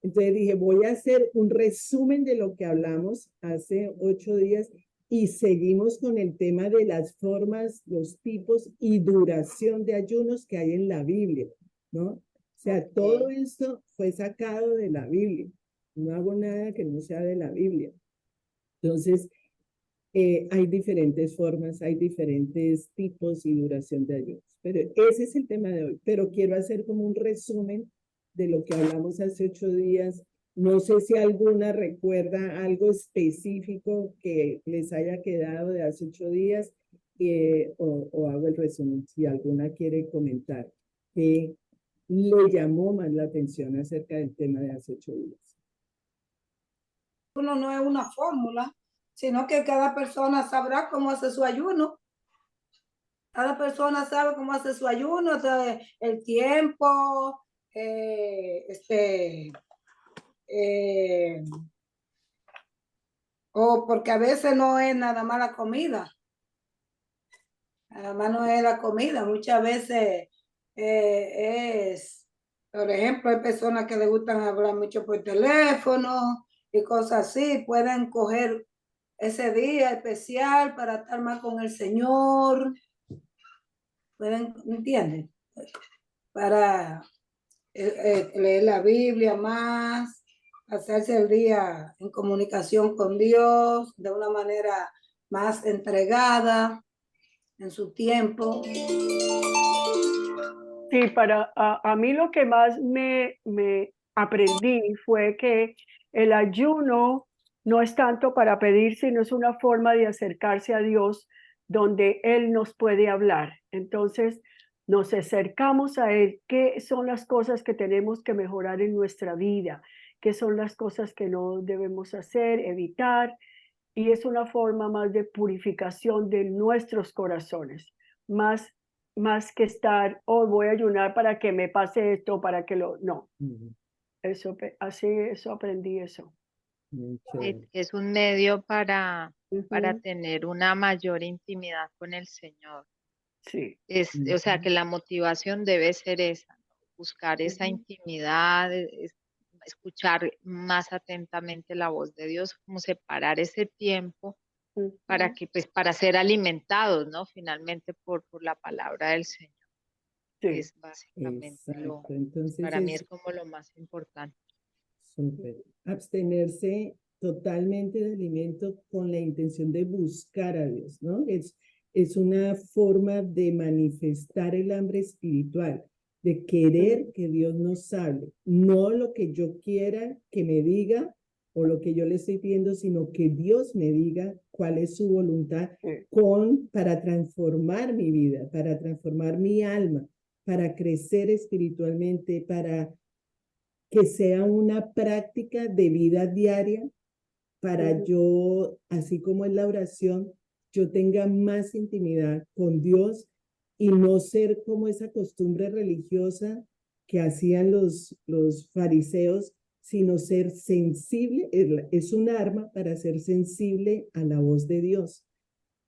Entonces dije, voy a hacer un resumen de lo que hablamos hace 8 días y seguimos con el tema de las formas, los tipos y duración de ayunos que hay en la Biblia, ¿no? O sea, todo esto fue sacado de la Biblia. No hago nada que no sea de la Biblia. Entonces, hay diferentes formas, hay diferentes tipos y duración de ayunos. Pero ese es el tema de hoy. Pero quiero hacer como un resumen de lo que hablamos hace 8 días. No sé si alguna recuerda algo específico que les haya quedado de hace 8 días o hago el resumen. Si alguna quiere comentar que le llamó más la atención acerca del tema de hace 8 días. Uno no es una fórmula, sino que cada persona sabrá cómo hace su ayuno. Cada persona sabe cómo hace su ayuno, el tiempo, o porque a veces no es nada más la comida. Nada más no es la comida, muchas veces es, por ejemplo, hay personas que les gustan hablar mucho por teléfono y cosas así, pueden coger ese día especial para estar más con el Señor, pueden, ¿entienden? Para leer la Biblia más, pasarse el día en comunicación con Dios de una manera más entregada en su tiempo. Sí, a mí lo que más me aprendí fue que el ayuno no es tanto para pedir, sino es una forma de acercarse a Dios donde Él nos puede hablar. Entonces, nos acercamos a Él. ¿Qué son las cosas que tenemos que mejorar en nuestra vida? ¿Qué son las cosas que no debemos hacer, evitar? Y es una forma más de purificación de nuestros corazones, más que estar, oh, voy a ayunar para que me pase esto, para que lo, no. Eso aprendí eso. Es un medio para Ujú. tener una mayor intimidad con el Señor. Sí. O sea, que la motivación debe ser esa, ¿no? Buscar esa intimidad, escuchar más atentamente la voz de Dios, como separar ese tiempo para que, pues, para ser alimentados, ¿no? Finalmente por la palabra del Señor. Sí. Es básicamente Entonces para mí es como lo más importante. Súper. Abstenerse totalmente de alimento con la intención de buscar a Dios, ¿no? Es una forma de manifestar el hambre espiritual, de querer que Dios nos hable, no lo que yo quiera que me diga o lo que yo le estoy pidiendo, sino que Dios me diga cuál es su voluntad para transformar mi vida, para transformar mi alma, para crecer espiritualmente, para que sea una práctica de vida diaria para yo, así como en la oración, yo tenga más intimidad con Dios y no ser como esa costumbre religiosa que hacían los fariseos, sino ser sensible, es un arma para ser sensible a la voz de Dios.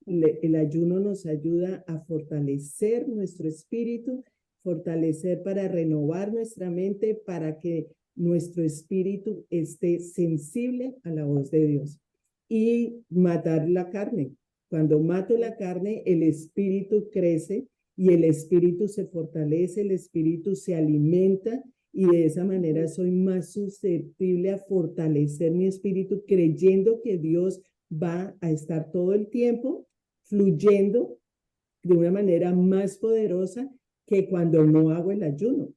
El ayuno nos ayuda a fortalecer nuestro espíritu, fortalecer para renovar nuestra mente, para que nuestro espíritu esté sensible a la voz de Dios. Y matar la carne. Cuando mato la carne, el espíritu crece y el espíritu se fortalece, el espíritu se alimenta y de esa manera soy más susceptible a fortalecer mi espíritu creyendo que Dios va a estar todo el tiempo fluyendo de una manera más poderosa que cuando no hago el ayuno,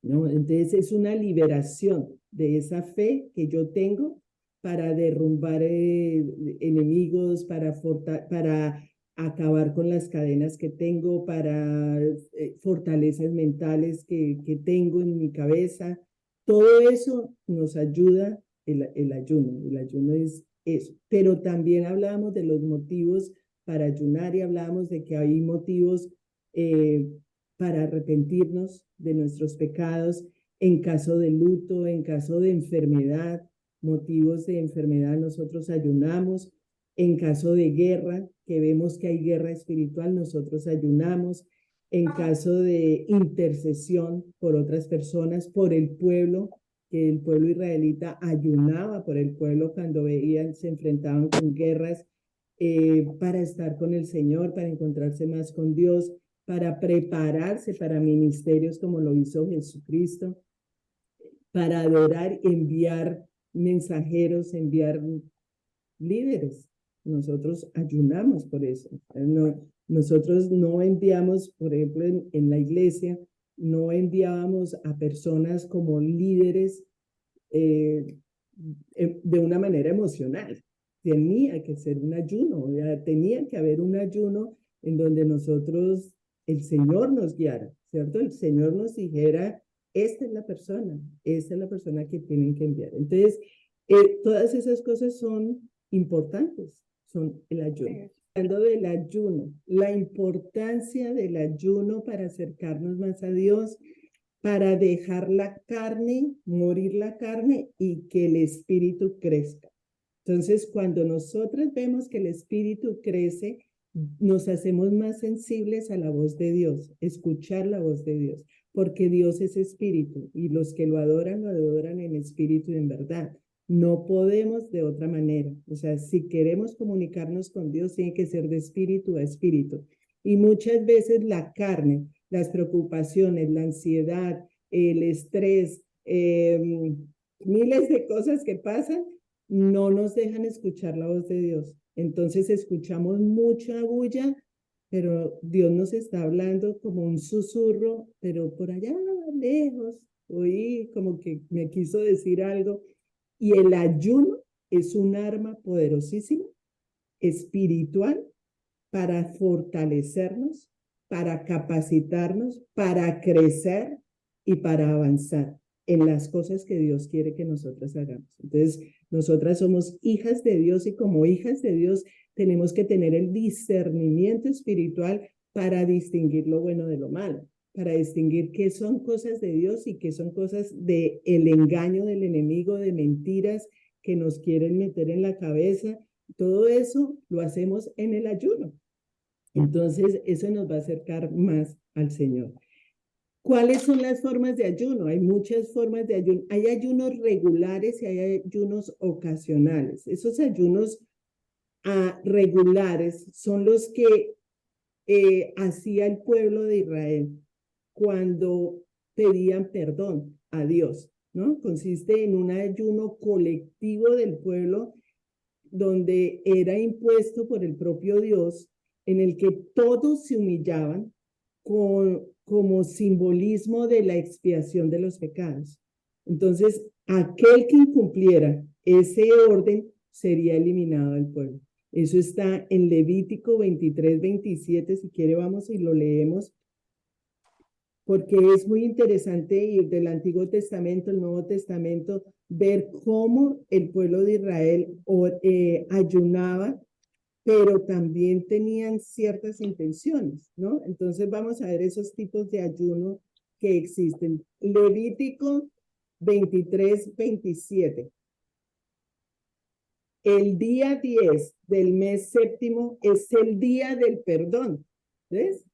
¿no? Entonces es una liberación de esa fe que yo tengo para derrumbar enemigos, para acabar con las cadenas que tengo, para fortalezas mentales que tengo en mi cabeza. Todo eso nos ayuda el ayuno. El ayuno es eso. Pero también hablábamos de los motivos para ayunar y hablábamos de que hay motivos para arrepentirnos de nuestros pecados en caso de luto, en caso de enfermedad, motivos de enfermedad nosotros ayunamos, en caso de guerra, que vemos que hay guerra espiritual, nosotros ayunamos, en caso de intercesión por otras personas, por el pueblo, que el pueblo israelita ayunaba por el pueblo cuando veían, se enfrentaban con guerras, para estar con el Señor, para encontrarse más con Dios, para prepararse para ministerios como lo hizo Jesucristo, para adorar, enviar mensajeros, enviar líderes. Nosotros ayunamos por eso. Nosotros no enviamos, por ejemplo, en la iglesia, no enviábamos a personas como líderes de una manera emocional. Tenía que ser un ayuno, tenía que haber un ayuno en donde nosotros, el Señor nos guiara, ¿cierto? El Señor nos dijera, esta es la persona que tienen que enviar. Entonces, todas esas cosas son importantes, son el ayuno. Hablando del ayuno, la importancia del ayuno para acercarnos más a Dios, para dejar la carne, morir la carne y que el espíritu crezca. Entonces, cuando nosotros vemos que el espíritu crece, nos hacemos más sensibles a la voz de Dios, escuchar la voz de Dios, porque Dios es espíritu y los que lo adoran en espíritu y en verdad. No podemos de otra manera. O sea, si queremos comunicarnos con Dios, tiene que ser de espíritu a espíritu. Y muchas veces la carne, las preocupaciones, la ansiedad, el estrés, miles de cosas que pasan, no nos dejan escuchar la voz de Dios. Entonces escuchamos mucha bulla, pero Dios nos está hablando como un susurro, pero por allá lejos, oí como que me quiso decir algo. Y el ayuno es un arma poderosísima, espiritual, para fortalecernos, para capacitarnos, para crecer y para avanzar en las cosas que Dios quiere que nosotras hagamos. Entonces, nosotras somos hijas de Dios y como hijas de Dios tenemos que tener el discernimiento espiritual para distinguir lo bueno de lo malo, para distinguir qué son cosas de Dios y qué son cosas del engaño del enemigo, de mentiras que nos quieren meter en la cabeza. Todo eso lo hacemos en el ayuno. Entonces, eso nos va a acercar más al Señor. ¿Cuáles son las formas de ayuno? Hay muchas formas de ayuno. Hay ayunos regulares y hay ayunos ocasionales. Esos ayunos regulares son los que hacía el pueblo de Israel cuando pedían perdón a Dios, ¿no? Consiste en un ayuno colectivo del pueblo donde era impuesto por el propio Dios, en el que todos se humillaban como simbolismo de la expiación de los pecados. Entonces, aquel que incumpliera ese orden sería eliminado del pueblo. Eso está en Levítico 23-27, si quiere vamos y lo leemos, porque es muy interesante ir del Antiguo Testamento al Nuevo Testamento, ver cómo el pueblo de Israel ayunaba, pero también tenían ciertas intenciones, ¿no? Entonces vamos a ver esos tipos de ayuno que existen. Levítico 23-27. El día 10 del mes séptimo es el día del perdón. ¿Ves?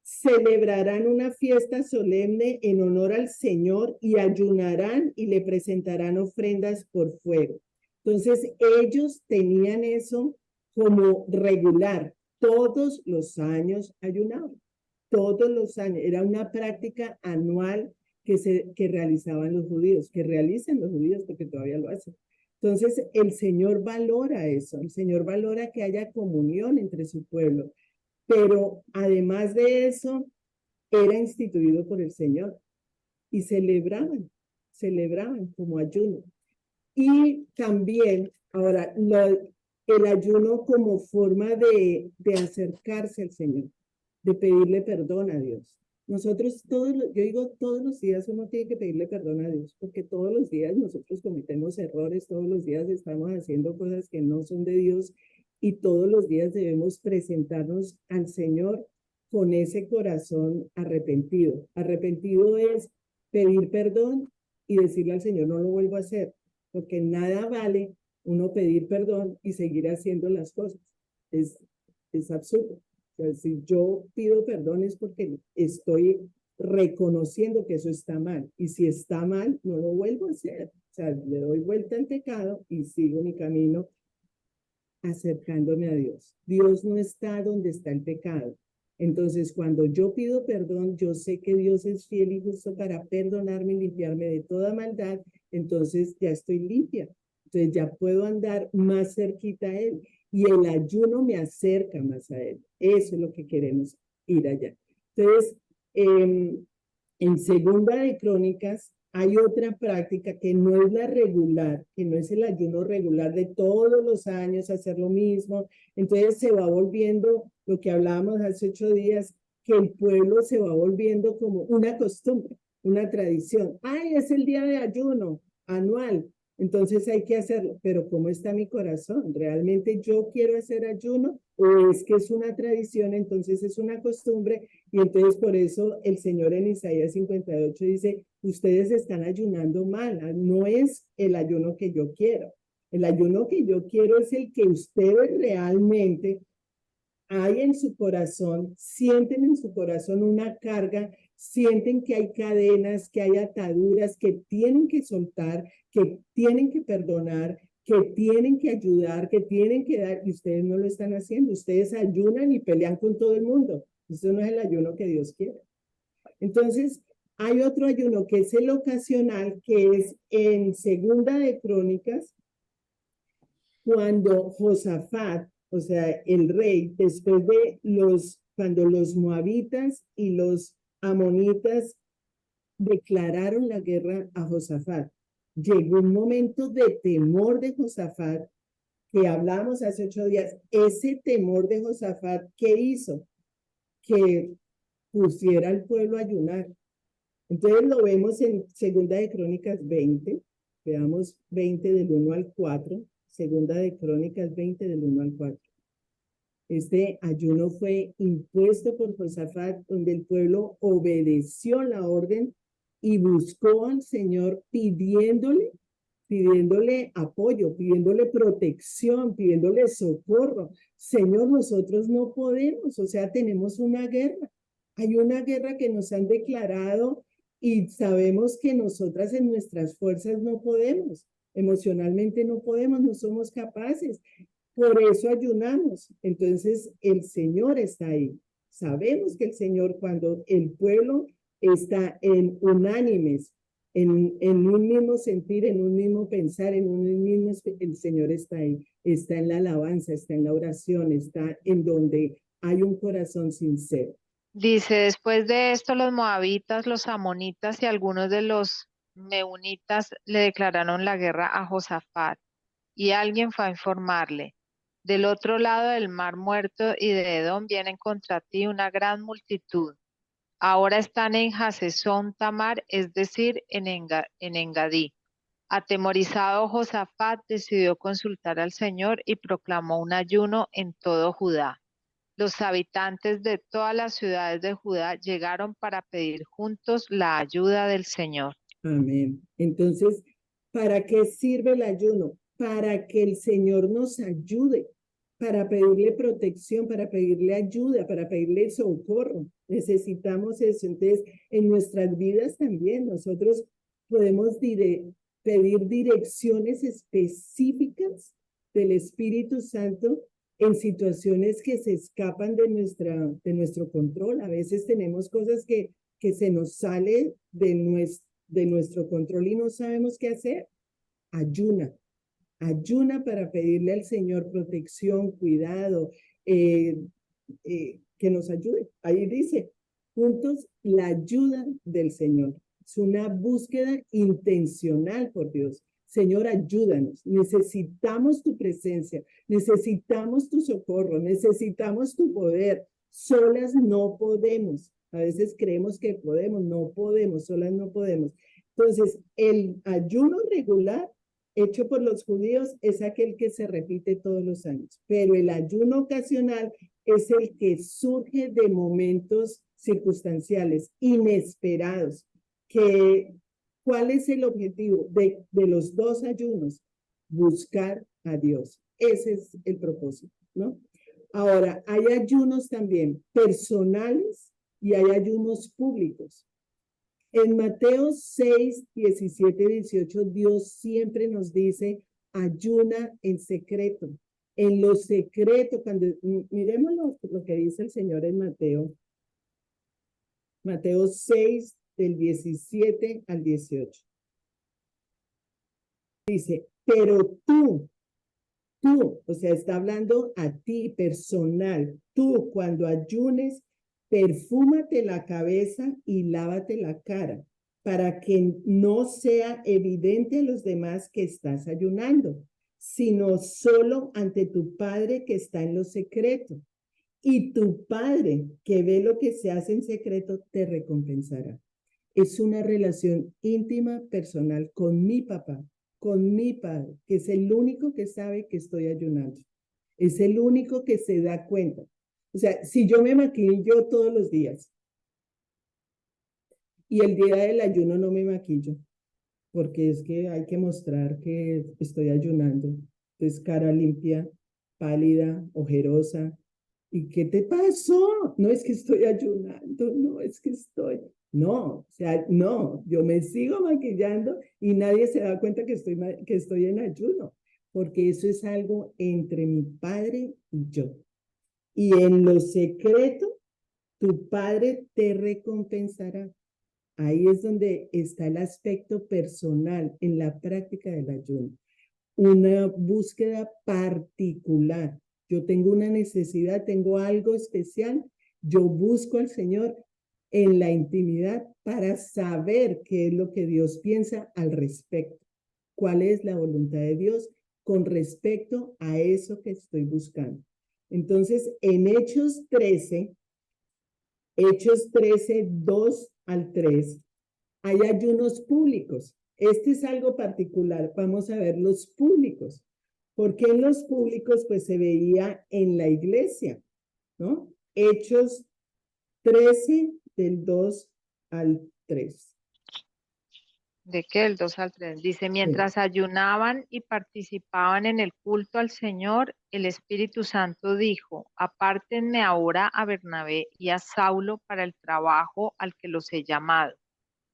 Celebrarán una fiesta solemne en honor al Señor y ayunarán y le presentarán ofrendas por fuego. Entonces, ellos tenían eso como regular. Todos los años ayunaban. Todos los años. Era una práctica anual que realizaban los judíos, que realizan los judíos porque todavía lo hacen. Entonces, el Señor valora eso. El Señor valora que haya comunión entre su pueblo. Pero además de eso, era instituido por el Señor y celebraban como ayuno. Y también, ahora, el ayuno como forma de acercarse al Señor, de pedirle perdón a Dios. Nosotros yo digo, todos los días uno tiene que pedirle perdón a Dios, porque todos los días nosotros cometemos errores, todos los días estamos haciendo cosas que no son de Dios y todos los días debemos presentarnos al Señor con ese corazón arrepentido. Arrepentido es pedir perdón y decirle al Señor, no lo vuelvo a hacer, porque nada vale uno pedir perdón y seguir haciendo las cosas. Es absurdo. O sea, si yo pido perdón es porque estoy reconociendo que eso está mal. Y si está mal, no lo vuelvo a hacer. O sea, le doy vuelta al pecado y sigo mi camino acercándome a Dios. Dios no está donde está el pecado. Entonces, cuando yo pido perdón, yo sé que Dios es fiel y justo para perdonarme y limpiarme de toda maldad. Entonces, ya estoy limpia. Entonces, ya puedo andar más cerquita a Él. Y el ayuno me acerca más a Él. Eso es lo que queremos, ir allá. Entonces, en Segunda de Crónicas hay otra práctica que no es la regular, que no es el ayuno regular de todos los años hacer lo mismo. Entonces se va volviendo lo que hablábamos hace 8 días, que el pueblo se va volviendo como una costumbre, una tradición. Ay, es el día de ayuno anual, entonces hay que hacerlo. Pero ¿cómo está mi corazón? ¿Realmente yo quiero hacer ayuno o es que es una tradición, entonces es una costumbre? Y entonces por eso el Señor en Isaías 58 dice, ustedes están ayunando mal, no es el ayuno que yo quiero. El ayuno que yo quiero es el que ustedes realmente hay en su corazón, sienten en su corazón una carga, sienten que hay cadenas, que hay ataduras, que tienen que soltar, que tienen que perdonar, que tienen que ayudar, que tienen que dar, y ustedes no lo están haciendo. Ustedes ayunan y pelean con todo el mundo. Eso no es el ayuno que Dios quiere. Entonces, hay otro ayuno que es el ocasional, que es en Segunda de Crónicas, cuando Josafat, o sea, el rey, después de cuando los moabitas y los amonitas declararon la guerra a Josafat, llegó un momento de temor de Josafat, que hablamos hace 8 días. Ese temor de Josafat, ¿qué hizo? Que pusiera al pueblo a ayunar. Entonces lo vemos en Segunda de Crónicas 20, veamos 20 del 1 al 4, Segunda de Crónicas 20 del 1 al 4. Este ayuno fue impuesto por Josafat, donde el pueblo obedeció la orden y buscó al Señor pidiéndole apoyo, pidiéndole protección, pidiéndole socorro. Señor, nosotros no podemos, o sea, tenemos una guerra. Hay una guerra que nos han declarado y sabemos que nosotras en nuestras fuerzas no podemos, emocionalmente no podemos, no somos capaces. Por eso ayunamos. Entonces, el Señor está ahí. Sabemos que el Señor, cuando el pueblo está en unánimes, en un mismo sentir, en un mismo pensar, en un mismo, el Señor está ahí. Está en la alabanza, está en la oración, está en donde hay un corazón sincero. Dice, después de esto los moabitas, los amonitas y algunos de los meunitas le declararon la guerra a Josafat, y alguien fue a informarle, del otro lado del mar Muerto y de Edom vienen contra ti una gran multitud. Ahora están en Hasezón Tamar, es decir, en Engadí. Atemorizado, Josafat decidió consultar al Señor y proclamó un ayuno en todo Judá. Los habitantes de todas las ciudades de Judá llegaron para pedir juntos la ayuda del Señor. Amén. Entonces, ¿para qué sirve el ayuno? Para que el Señor nos ayude, para pedirle protección, para pedirle ayuda, para pedirle socorro. Necesitamos eso. Entonces, en nuestras vidas también nosotros podemos pedir direcciones específicas del Espíritu Santo en situaciones que se escapan de nuestro control. A veces tenemos cosas que se nos sale de nuestro control y no sabemos qué hacer. Ayuna para pedirle al Señor protección, cuidado, que nos ayude. Ahí dice, juntos la ayuda del Señor. Es una búsqueda intencional por Dios. Señor, ayúdanos. Necesitamos tu presencia, necesitamos tu socorro, necesitamos tu poder. Solas no podemos. A veces creemos que podemos, no podemos, solas no podemos. Entonces, el ayuno regular hecho por los judíos es aquel que se repite todos los años, pero el ayuno ocasional es el que surge de momentos circunstanciales, inesperados. ¿Cuál es el objetivo de los dos ayunos? Buscar a Dios. Ese es el propósito, ¿no? Ahora, hay ayunos también personales y hay ayunos públicos. En Mateo 6, 17, 18, Dios siempre nos dice, ayuna en secreto. En lo secreto, cuando miremos lo que dice el Señor en Mateo. Mateo 6, del 17 al 18. Dice, pero tú, o sea, está hablando a ti personal, tú cuando ayunes, perfúmate la cabeza y lávate la cara, para que no sea evidente a los demás que estás ayunando, sino solo ante tu Padre que está en lo secreto. Y tu Padre que ve lo que se hace en secreto te recompensará. Es una relación íntima, personal con mi papá, con mi Padre, que es el único que sabe que estoy ayunando. Es el único que se da cuenta. O sea, si yo me maquillo todos los días y el día del ayuno no me maquillo, porque es que hay que mostrar que estoy ayunando. Entonces, cara limpia, pálida, ojerosa. ¿Y qué te pasó? No es que estoy ayunando, no es que estoy... No, o sea, no, yo me sigo maquillando y nadie se da cuenta que estoy en ayuno, porque eso es algo entre mi Padre y yo. Y en lo secreto, tu Padre te recompensará. Ahí es donde está el aspecto personal en la práctica del ayuno. Una búsqueda particular. Yo tengo una necesidad, tengo algo especial, yo busco al Señor en la intimidad para saber qué es lo que Dios piensa al respecto. ¿Cuál es la voluntad de Dios con respecto a eso que estoy buscando? Entonces, en Hechos 13, 2 al 3, hay ayunos públicos. Este es algo particular. Vamos a ver los públicos. Porque en los públicos, pues se veía en la iglesia, ¿no? Hechos 13, del 2 al 3. ¿De qué? El 2 al 3. Dice, mientras ayunaban y participaban en el culto al Señor, el Espíritu Santo dijo, apártenme ahora a Bernabé y a Saulo para el trabajo al que los he llamado.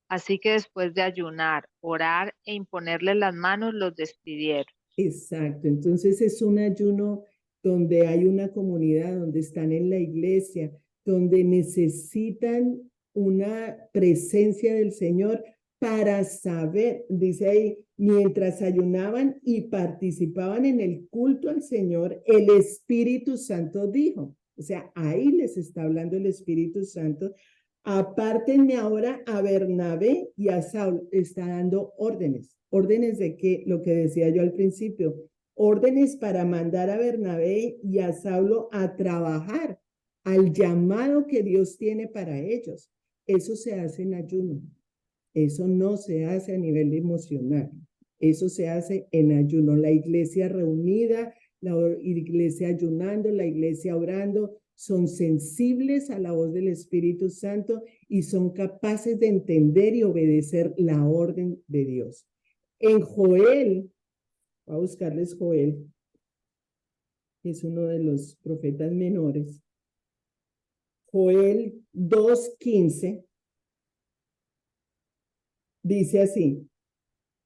Así que después de ayunar, orar e imponerles las manos, los despidieron. Exacto. Entonces es un ayuno donde hay una comunidad, donde están en la iglesia, donde necesitan una presencia del Señor para saber, dice ahí, mientras ayunaban y participaban en el culto al Señor, el Espíritu Santo dijo, o sea, ahí les está hablando el Espíritu Santo, apártenme ahora a Bernabé y a Saulo, está dando órdenes. ¿Órdenes de qué? Lo que decía yo al principio, órdenes para mandar a Bernabé y a Saulo a trabajar al llamado que Dios tiene para ellos. Eso se hace en ayuno. Eso no se hace a nivel emocional. Eso se hace en ayuno. La iglesia reunida, la iglesia ayunando, la iglesia orando, son sensibles a la voz del Espíritu Santo y son capaces de entender y obedecer la orden de Dios. En Joel, voy a buscarles Joel, que es uno de los profetas menores. Joel 2:15 dice así,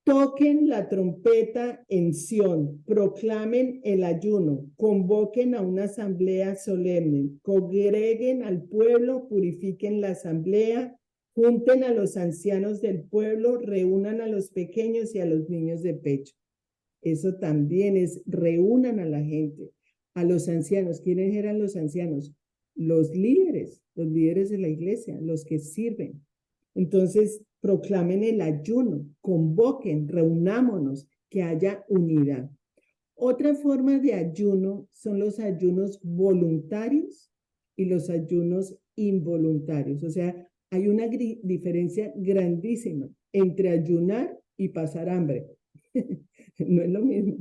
toquen la trompeta en Sión, proclamen el ayuno, convoquen a una asamblea solemne, congreguen al pueblo, purifiquen la asamblea, junten a los ancianos del pueblo, reúnan a los pequeños y a los niños de pecho. Eso también es, reúnan a la gente, a los ancianos. ¿Quiénes eran los ancianos? Los líderes de la iglesia, los que sirven. Entonces, proclamen el ayuno, convoquen, reunámonos, que haya unidad. Otra forma de ayuno son los ayunos voluntarios y los ayunos involuntarios. O sea, hay una diferencia grandísima entre ayunar y pasar hambre. No es lo mismo.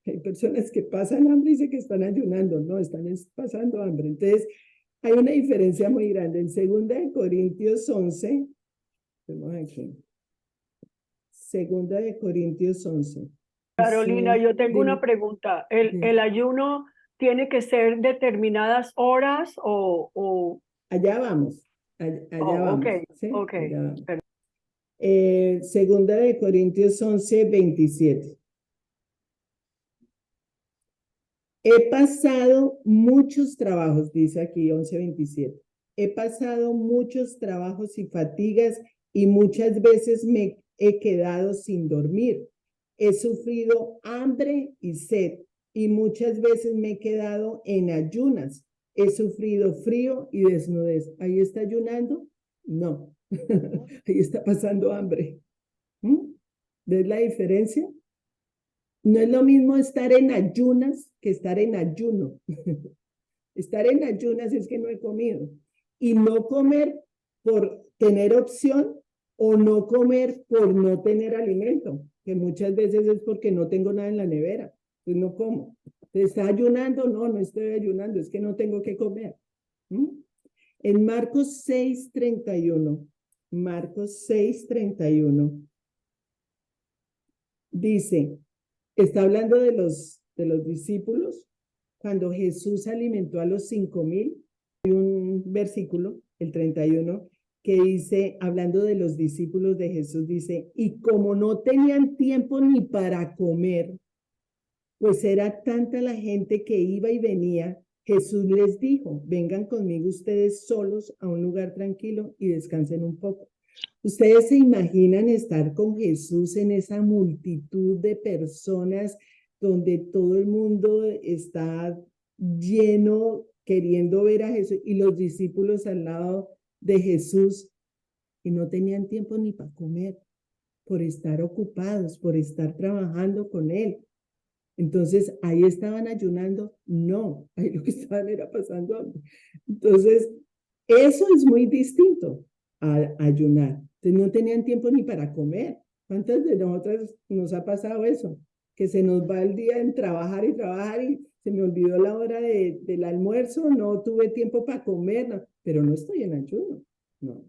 Hay personas que pasan hambre y dicen que están ayunando. No, están pasando hambre. Entonces, hay una diferencia muy grande. En 2 Corintios 11, vemos aquí. 2 Corintios 11. Carolina, yo tengo una pregunta. ¿El ayuno tiene que ser determinadas horas o...? Allá vamos. Allá vamos, ok, ¿sí? ok. Allá vamos. Segunda de Corintios 11:27. He pasado muchos trabajos, dice aquí 11:27. He pasado muchos trabajos y fatigas y muchas veces me he quedado sin dormir. He sufrido hambre y sed y muchas veces me he quedado en ayunas. He sufrido frío y desnudez. ¿Ahí está ayunando? No. Ahí está pasando hambre. ¿Ves la diferencia? No es lo mismo estar en ayunas que estar en ayuno. Estar en ayunas es que no he comido. Y no comer por tener opción o no comer por no tener alimento, que muchas veces es porque no tengo nada en la nevera, pues no como. ¿Te está ayunando? No, no estoy ayunando, es que no tengo que comer. En Marcos 6:31, Marcos 6:31, dice, está hablando de los discípulos, cuando Jesús alimentó a los 5,000, hay un versículo, el 31, que dice, hablando de los discípulos de Jesús, dice, y como no tenían tiempo ni para comer, pues era tanta la gente que iba y venía, Jesús les dijo, vengan conmigo ustedes solos a un lugar tranquilo y descansen un poco. ¿Ustedes se imaginan estar con Jesús en esa multitud de personas donde todo el mundo está lleno queriendo ver a Jesús y los discípulos al lado de Jesús y no tenían tiempo ni para comer por estar ocupados, por estar trabajando con Él? Entonces, ¿ahí estaban ayunando? No, ahí lo que estaban era pasando hambre. Entonces, eso es muy distinto a ayunar. Entonces, no tenían tiempo ni para comer. ¿Cuántas de nosotras nos ha pasado eso? Que se nos va el día en trabajar y trabajar y se me olvidó la hora del almuerzo, no tuve tiempo para comer, no, pero no estoy en ayuno. No.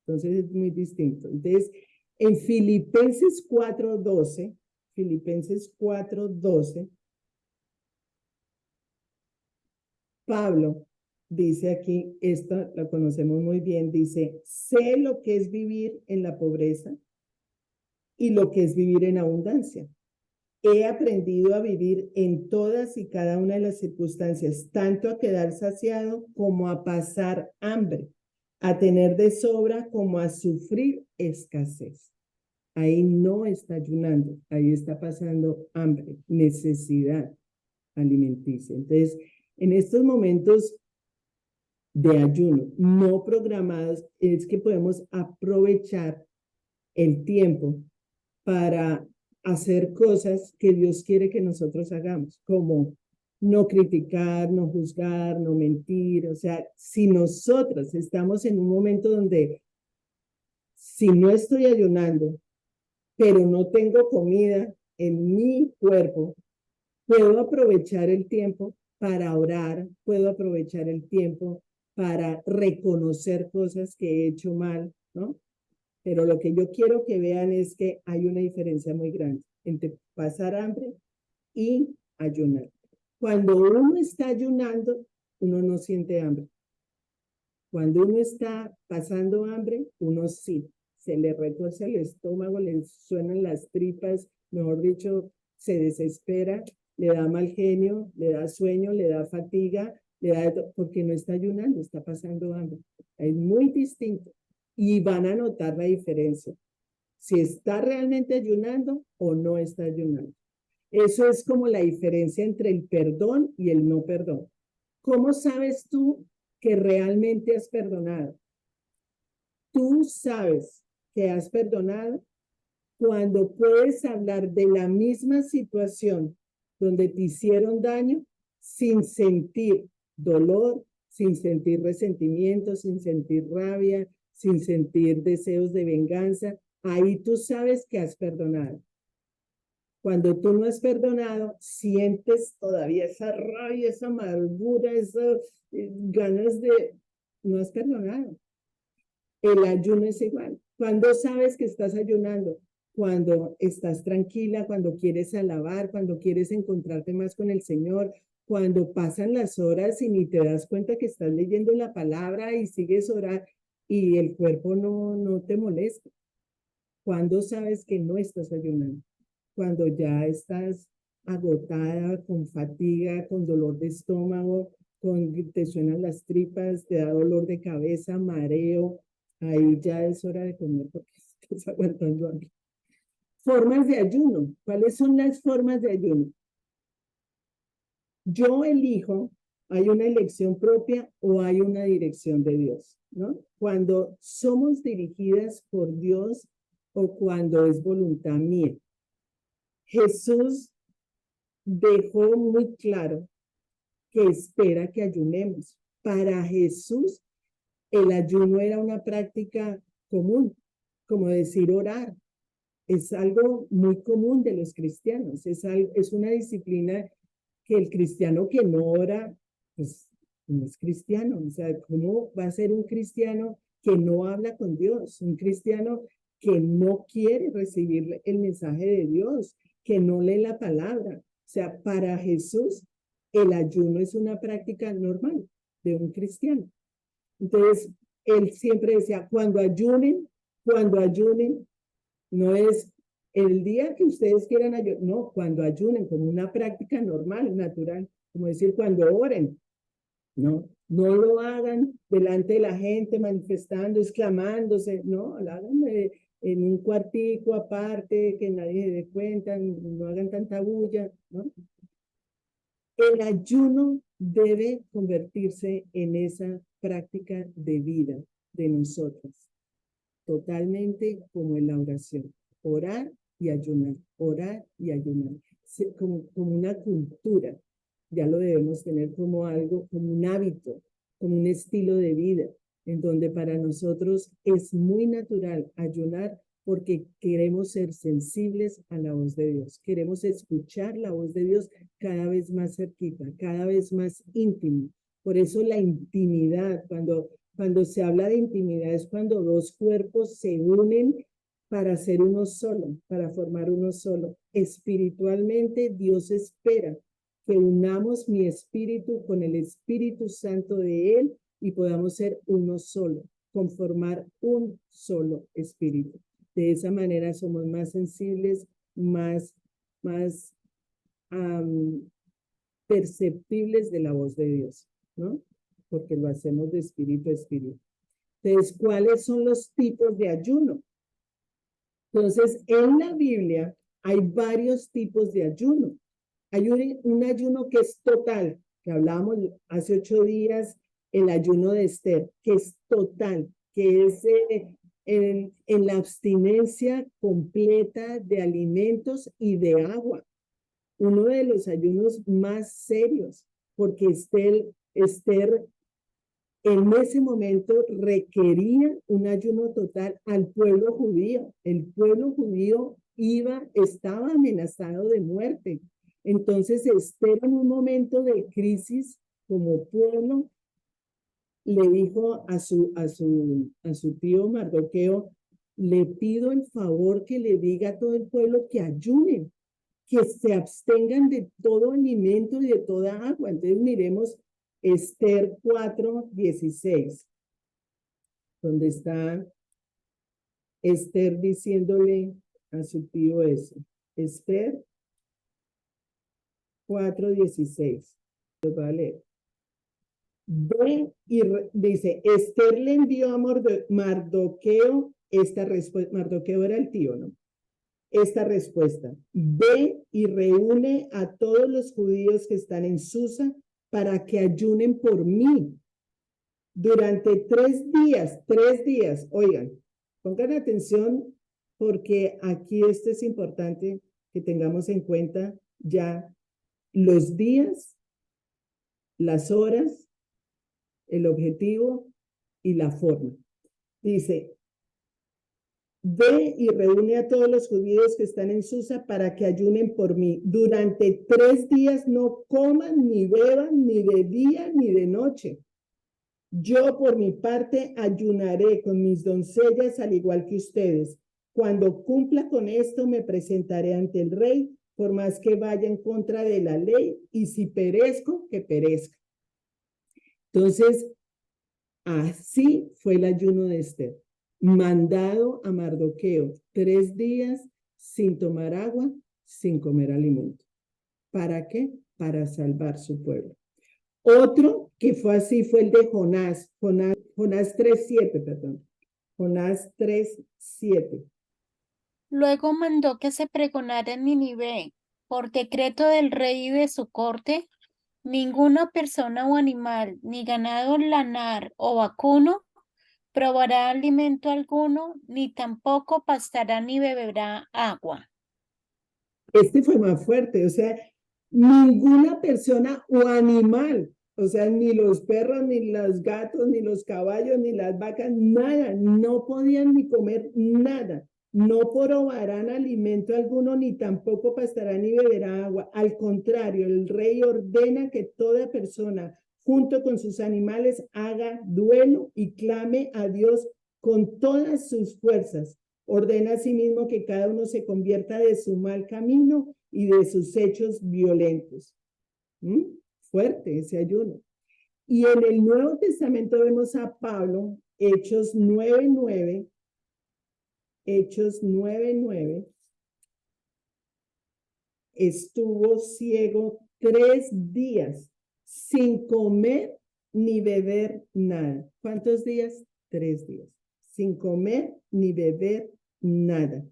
Entonces, es muy distinto. Entonces, en Filipenses 4:12, Filipenses 4:12, Pablo dice aquí, esta la conocemos muy bien, dice, sé lo que es vivir en la pobreza y lo que es vivir en abundancia. He aprendido a vivir en todas y cada una de las circunstancias, tanto a quedar saciado como a pasar hambre, a tener de sobra como a sufrir escasez. Ahí no está ayunando, ahí está pasando hambre, necesidad alimenticia. Entonces, en estos momentos de ayuno no programados, es que podemos aprovechar el tiempo para hacer cosas que Dios quiere que nosotros hagamos, como no criticar, no juzgar, no mentir. O sea, si nosotros estamos en un momento donde, si no estoy ayunando, pero no tengo comida en mi cuerpo, puedo aprovechar el tiempo para orar, puedo aprovechar el tiempo para reconocer cosas que he hecho mal, ¿no? Pero lo que yo quiero que vean es que hay una diferencia muy grande entre pasar hambre y ayunar. Cuando uno está ayunando, uno no siente hambre. Cuando uno está pasando hambre, uno sí, se le retuerce el estómago, le suenan las tripas, mejor dicho, se desespera, le da mal genio, le da sueño, le da fatiga, porque no está ayunando, está pasando hambre. Es muy distinto y van a notar la diferencia, si está realmente ayunando o no está ayunando. Eso es como la diferencia entre el perdón y el no perdón. ¿Cómo sabes tú que realmente has perdonado? Tú sabes que has perdonado cuando puedes hablar de la misma situación donde te hicieron daño sin sentir dolor, sin sentir resentimiento, sin sentir rabia, sin sentir deseos de venganza. Ahí tú sabes que has perdonado. Cuando tú no has perdonado, sientes todavía esa rabia, esa amargura, esas ganas de... No has perdonado. El ayuno es igual. ¿Cuándo sabes que estás ayunando? Cuando estás tranquila, cuando quieres alabar, cuando quieres encontrarte más con el Señor, cuando pasan las horas y ni te das cuenta que estás leyendo la palabra y sigues orando. y el cuerpo no te molesta. ¿Cuándo sabes que no estás ayunando? Cuando ya estás agotada, con fatiga, con dolor de estómago, te suenan las tripas, te da dolor de cabeza, mareo. Ahí ya es hora de comer porque estás aguantando hambre. Formas de ayuno. ¿Cuáles son las formas de ayuno? Yo elijo, hay una elección propia o hay una dirección de Dios, ¿no? Cuando somos dirigidas por Dios o cuando es voluntad mía. Jesús dejó muy claro que espera que ayunemos. Para Jesús, el ayuno era una práctica común, como decir orar. Es algo muy común de los cristianos. Es una disciplina que el cristiano que no ora, pues no es cristiano. O sea, ¿cómo va a ser un cristiano que no habla con Dios? Un cristiano que no quiere recibir el mensaje de Dios, que no lee la palabra. O sea, para Jesús, el ayuno es una práctica normal de un cristiano. Entonces, él siempre decía, cuando ayunen, no es el día que ustedes quieran ayunar, no, cuando ayunen, como una práctica normal, natural, como decir cuando oren, no lo hagan delante de la gente manifestando, exclamándose, no, lo hagan en un cuartico aparte, que nadie se dé cuenta, no hagan tanta bulla, ¿no? El ayuno debe convertirse en esa práctica de vida de nosotros, totalmente como en la oración. Orar y ayunar, orar y ayunar. Como una cultura, ya lo debemos tener como algo, como un hábito, como un estilo de vida, en donde para nosotros es muy natural ayunar porque queremos ser sensibles a la voz de Dios. Queremos escuchar la voz de Dios cada vez más cerquita, cada vez más íntimo. Por eso la intimidad, cuando se habla de intimidad es cuando dos cuerpos se unen para ser uno solo, para formar uno solo. Espiritualmente, Dios espera que unamos mi espíritu con el Espíritu Santo de Él y podamos ser uno solo, conformar un solo espíritu. De esa manera somos más sensibles, más perceptibles de la voz de Dios, ¿no? Porque lo hacemos de espíritu a espíritu. Entonces, ¿cuáles son los tipos de ayuno? Entonces, en la Biblia hay varios tipos de ayuno. Hay un ayuno que es total, que hablábamos hace 8 días, el ayuno de Esther, que es total, que es en la abstinencia completa de alimentos y de agua. Uno de los ayunos más serios, porque Esther en ese momento requería un ayuno total al pueblo judío. El pueblo judío estaba amenazado de muerte. Entonces, Esther en un momento de crisis como pueblo, le dijo a su tío Mardoqueo, le pido el favor que le diga a todo el pueblo que ayunen, que se abstengan de todo alimento y de toda agua. Entonces, miremos Esther 4:16, donde está Esther diciéndole a su tío eso. Esther 4:16. Lo va a leer. Dice, Esther le envió a Mardoqueo esta respuesta. Mardoqueo era el tío, ¿no? Esta respuesta. Ve y reúne a todos los judíos que están en Susa para que ayunen por mí durante 3 días, oigan, pongan atención porque aquí esto es importante que tengamos en cuenta ya los días, las horas, el objetivo y la forma. Dice, ve y reúne a todos los judíos que están en Susa para que ayunen por mí. Durante 3 días no coman ni beban ni de día ni de noche. Yo por mi parte ayunaré con mis doncellas al igual que ustedes. Cuando cumpla con esto me presentaré ante el rey, por más que vaya en contra de la ley, y si perezco, que perezca. Entonces, Así fue el ayuno de Esther, mandado a Mardoqueo 3 días sin tomar agua, sin comer alimento. ¿Para qué? Para salvar su pueblo. Otro que fue así fue el de Jonás 3:7, perdón. Jonás 3:7. Luego mandó que se pregonara en Nínive, por decreto del rey y de su corte, ninguna persona o animal, ni ganado lanar o vacuno, probará alimento alguno, ni tampoco pastará ni beberá agua. Este fue más fuerte, o sea, ninguna persona o animal, o sea, ni los perros, ni los gatos, ni los caballos, ni las vacas, nada, no podían ni comer nada. No probarán alimento alguno, ni tampoco pastarán ni beberán agua. Al contrario, el rey ordena que toda persona, junto con sus animales, haga duelo y clame a Dios con todas sus fuerzas. Ordena asimismo que cada uno se convierta de su mal camino y de sus hechos violentos. Fuerte ese ayuno. Y en el Nuevo Testamento vemos a Pablo, Hechos 9:9. Hechos 9:9. Estuvo ciego 3 días sin comer ni beber nada. ¿Cuántos días? 3 días. Sin comer ni beber nada.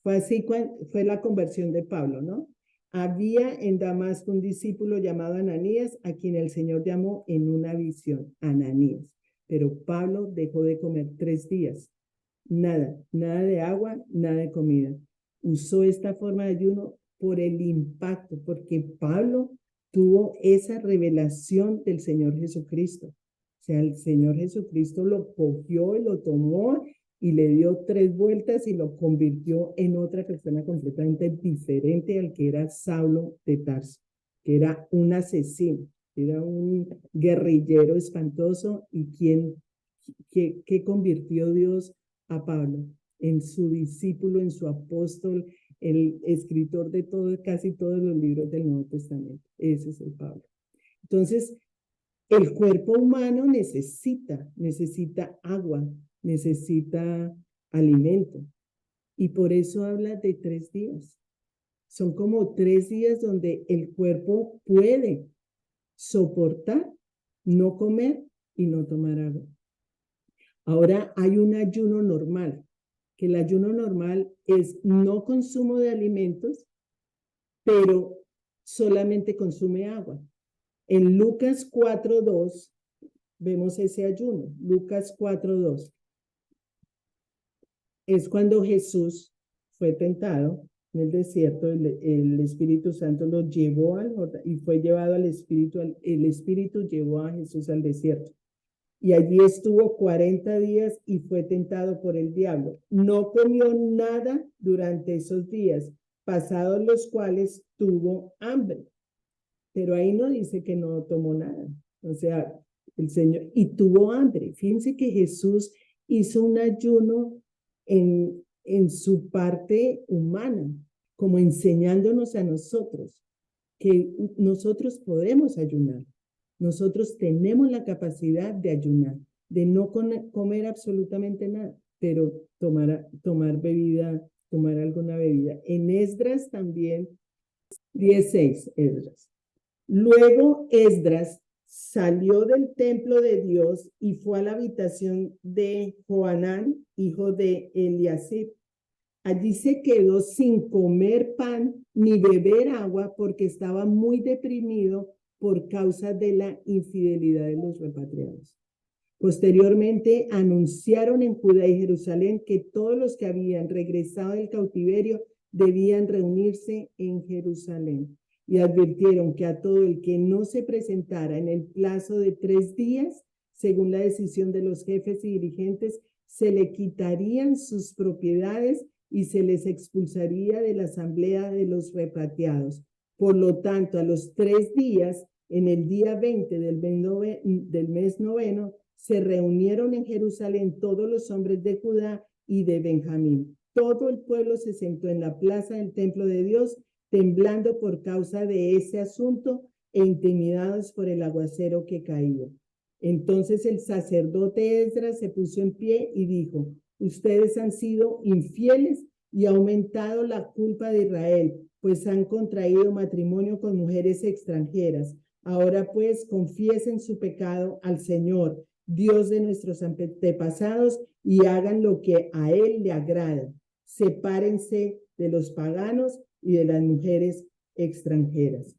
Fue así, fue la conversión de Pablo, ¿no? Había en Damasco un discípulo llamado Ananías, a quien el Señor llamó en una visión, Ananías. Pero Pablo dejó de comer 3 días. Nada de agua, nada de comida. Usó esta forma de ayuno por el impacto, porque Pablo tuvo esa revelación del Señor Jesucristo. O sea, el Señor Jesucristo lo cogió y lo tomó y le dio 3 vueltas y lo convirtió en otra persona completamente diferente al que era Saulo de Tarso, que era un asesino, era un guerrillero espantoso. ¿Y qué convirtió Dios a Pablo? En su discípulo, en su apóstol, el escritor de casi todos los libros del Nuevo Testamento. Ese es el Pablo. Entonces, el cuerpo humano necesita agua, necesita alimento. Y por eso habla de 3 días. Son como 3 días donde el cuerpo puede soportar no comer y no tomar agua. Ahora hay un ayuno normal, que el ayuno normal es no consumo de alimentos, pero solamente consume agua. En Lucas 4:2 vemos ese ayuno. Lucas 4:2 es cuando Jesús fue tentado en el desierto. El Espíritu Santo lo llevó y fue llevado al Espíritu. El Espíritu llevó a Jesús al desierto. Y allí estuvo 40 días y fue tentado por el diablo. No comió nada durante esos días, pasados los cuales tuvo hambre. Pero ahí no dice que no tomó nada. O sea, el Señor, y tuvo hambre. Fíjense que Jesús hizo un ayuno en su parte humana, como enseñándonos a nosotros que nosotros podemos ayunar. Nosotros tenemos la capacidad de ayunar, de no comer absolutamente nada, pero tomar bebida, tomar alguna bebida. En Esdras también, 10:6, Esdras. Luego Esdras salió del templo de Dios y fue a la habitación de Joanán, hijo de Eliasib. Allí se quedó sin comer pan ni beber agua porque estaba muy deprimido por causa de la infidelidad de los repatriados. Posteriormente anunciaron en Judá y Jerusalén que todos los que habían regresado del cautiverio debían reunirse en Jerusalén, y advirtieron que a todo el que no se presentara en el plazo de 3 días, según la decisión de los jefes y dirigentes, se le quitarían sus propiedades y se les expulsaría de la asamblea de los repatriados. Por lo tanto, a los 3 días, en el día 20 del mes noveno, se reunieron en Jerusalén todos los hombres de Judá y de Benjamín. Todo el pueblo se sentó en la plaza del templo de Dios, temblando por causa de ese asunto e intimidados por el aguacero que caía. Entonces el sacerdote Esdras se puso en pie y dijo: ustedes han sido infieles y ha aumentado la culpa de Israel, pues han contraído matrimonio con mujeres extranjeras. Ahora pues confiesen su pecado al Señor, Dios de nuestros antepasados, y hagan lo que a Él le agrada. Sepárense de los paganos y de las mujeres extranjeras.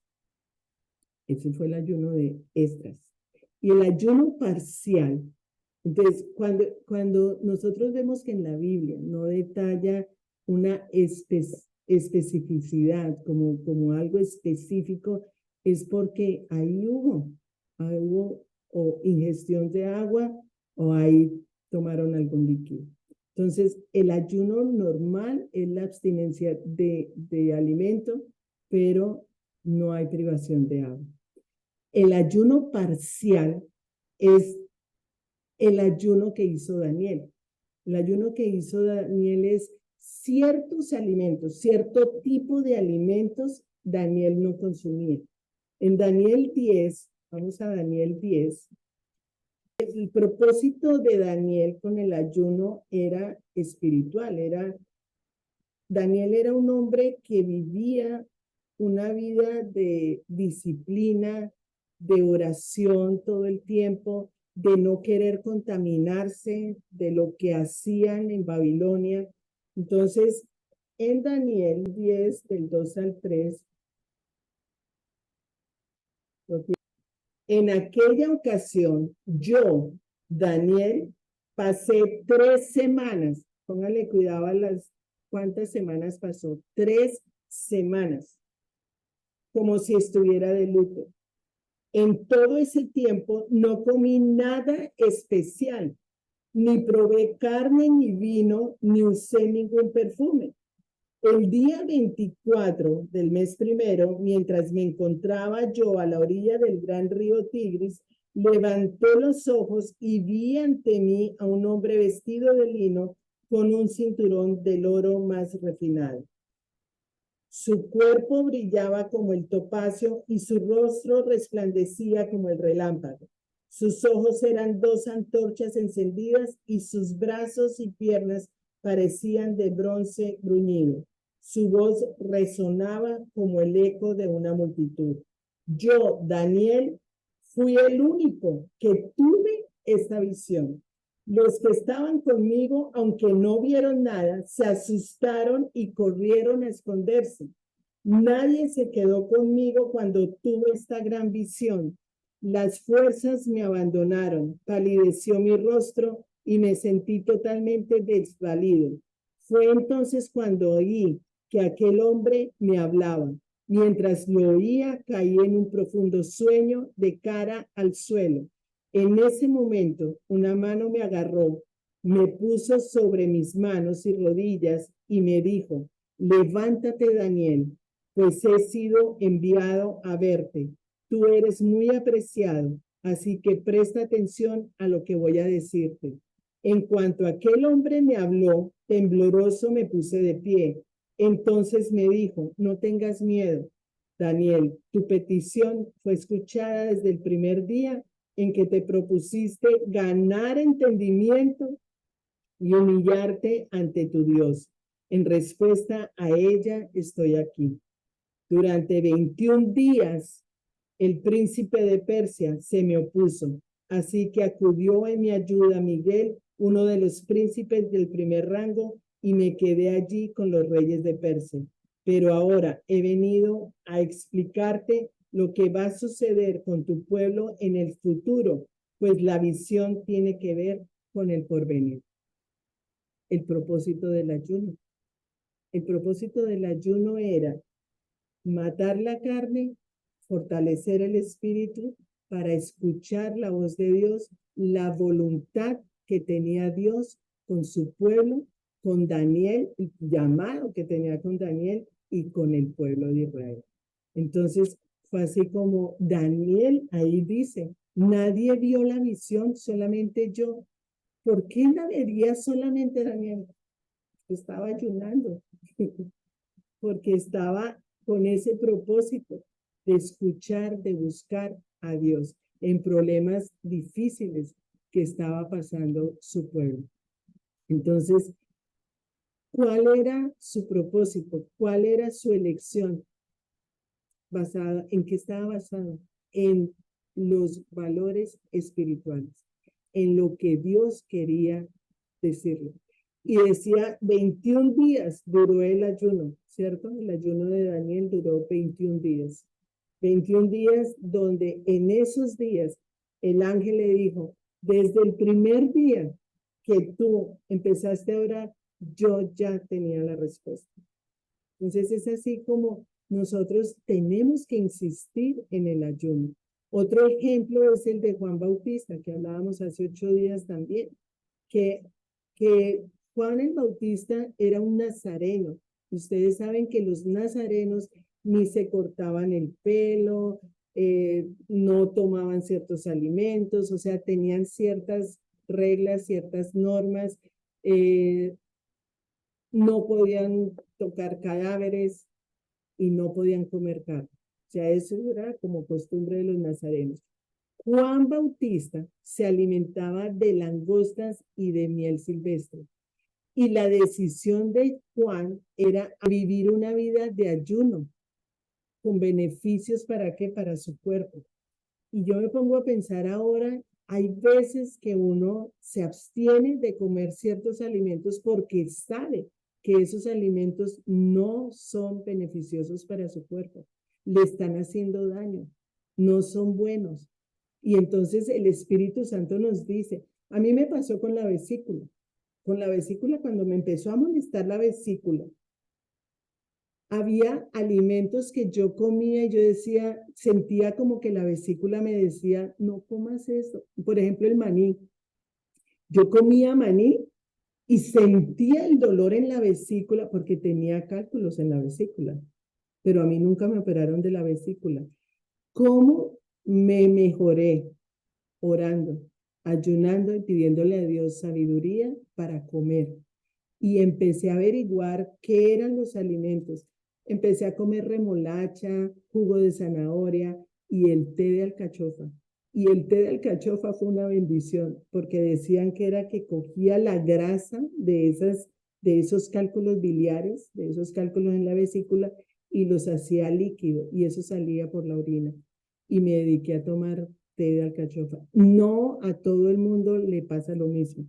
Ese fue el ayuno de Esdras. Y el ayuno parcial. Entonces, cuando nosotros vemos que en la Biblia no detalla una especificidad como algo específico, es porque ahí hubo o ingestión de agua o ahí tomaron algún líquido. Entonces, el ayuno normal es la abstinencia de alimento, pero no hay privación de agua. El ayuno parcial es el ayuno que hizo Daniel. El ayuno que hizo Daniel es ciertos alimentos, cierto tipo de alimentos Daniel no consumía. En Daniel 10, vamos a Daniel 10, el propósito de Daniel con el ayuno era espiritual, Daniel era un hombre que vivía una vida de disciplina, de oración todo el tiempo, de no querer contaminarse de lo que hacían en Babilonia. Entonces, en Daniel 10, del 2 al 3, en aquella ocasión, yo, Daniel, pasé 3 semanas, póngale cuidado a las cuántas semanas pasó, 3 semanas, como si estuviera de luto. En todo ese tiempo no comí nada especial, ni probé carne ni vino, ni usé ningún perfume. El día 24 del mes primero, mientras me encontraba yo a la orilla del gran río Tigris, levanté los ojos y vi ante mí a un hombre vestido de lino con un cinturón del oro más refinado. Su cuerpo brillaba como el topacio y su rostro resplandecía como el relámpago. Sus ojos eran 2 antorchas encendidas y sus brazos y piernas parecían de bronce bruñido. Su voz resonaba como el eco de una multitud. Yo, Daniel, fui el único que tuve esta visión. Los que estaban conmigo, aunque no vieron nada, se asustaron y corrieron a esconderse. Nadie se quedó conmigo cuando tuve esta gran visión. Las fuerzas me abandonaron, palideció mi rostro y me sentí totalmente desvalido. Fue entonces cuando oí que aquel hombre me hablaba. Mientras lo oía, caí en un profundo sueño de cara al suelo. En ese momento, una mano me agarró, me puso sobre mis manos y rodillas y me dijo: levántate, Daniel, pues he sido enviado a verte. Tú eres muy apreciado, así que presta atención a lo que voy a decirte. En cuanto aquel hombre me habló, tembloroso me puse de pie. Entonces me dijo: no tengas miedo, Daniel, tu petición fue escuchada desde el primer día en que te propusiste ganar entendimiento y humillarte ante tu Dios. En respuesta a ella estoy aquí. Durante 21 días, el príncipe de Persia se me opuso, así que acudió en mi ayuda Miguel, uno de los príncipes del primer rango, y me quedé allí con los reyes de Persia. Pero ahora he venido a explicarte lo que va a suceder con tu pueblo en el futuro, pues la visión tiene que ver con el porvenir. El propósito del ayuno. El propósito del ayuno era matar la carne, fortalecer el espíritu para escuchar la voz de Dios, la voluntad que tenía Dios con su pueblo, con Daniel, el llamado que tenía con Daniel y con el pueblo de Israel. Entonces fue así como Daniel ahí dice: nadie vio la visión, solamente yo. ¿Por qué la vería solamente Daniel? Estaba ayunando, porque estaba con ese propósito de escuchar, de buscar a Dios. en problemas difíciles que estaba pasando su pueblo. Entonces, ¿cuál era su propósito? ¿Cuál era su elección? ¿Basada en qué estaba basado? En los valores espirituales, en lo que Dios quería decirle. Y decía, 21 días duró el ayuno, ¿cierto? El ayuno de Daniel duró 21 días. 21 días donde en esos días el ángel le dijo, desde el primer día que tú empezaste a orar, yo ya tenía la respuesta. Entonces es así como nosotros tenemos que insistir en el ayuno. Otro ejemplo es el de Juan Bautista, que hablábamos hace 8 días también, que Juan el Bautista era un nazareno. Ustedes saben que los nazarenos ni se cortaban el pelo, no tomaban ciertos alimentos, o sea, tenían ciertas reglas, ciertas normas, no podían tocar cadáveres y no podían comer carne. O sea, eso era como costumbre de los nazarenos. Juan Bautista se alimentaba de langostas y de miel silvestre. Y la decisión de Juan era vivir una vida de ayuno, con beneficios ¿para qué? Para su cuerpo. Y yo me pongo a pensar ahora, hay veces que uno se abstiene de comer ciertos alimentos porque sabe que esos alimentos no son beneficiosos para su cuerpo, le están haciendo daño, no son buenos. Y entonces el Espíritu Santo nos dice, a mí me pasó con la vesícula. Con la vesícula, cuando me empezó a molestar la vesícula, había alimentos que yo comía y yo decía, sentía como que la vesícula me decía, no comas eso. Por ejemplo, el maní. Yo comía maní y sentía el dolor en la vesícula porque tenía cálculos en la vesícula, pero a mí nunca me operaron de la vesícula. ¿Cómo me mejoré? Orando, ayunando y pidiéndole a Dios sabiduría para comer. Y empecé a averiguar qué eran los alimentos. Empecé a comer remolacha, jugo de zanahoria y el té de alcachofa. Y el té de alcachofa fue una bendición, porque decían que era que cogía la grasa de esos cálculos biliares, de esos cálculos en la vesícula, y los hacía líquido, y eso salía por la orina. Y me dediqué a tomar té de alcachofa. No a todo el mundo le pasa lo mismo,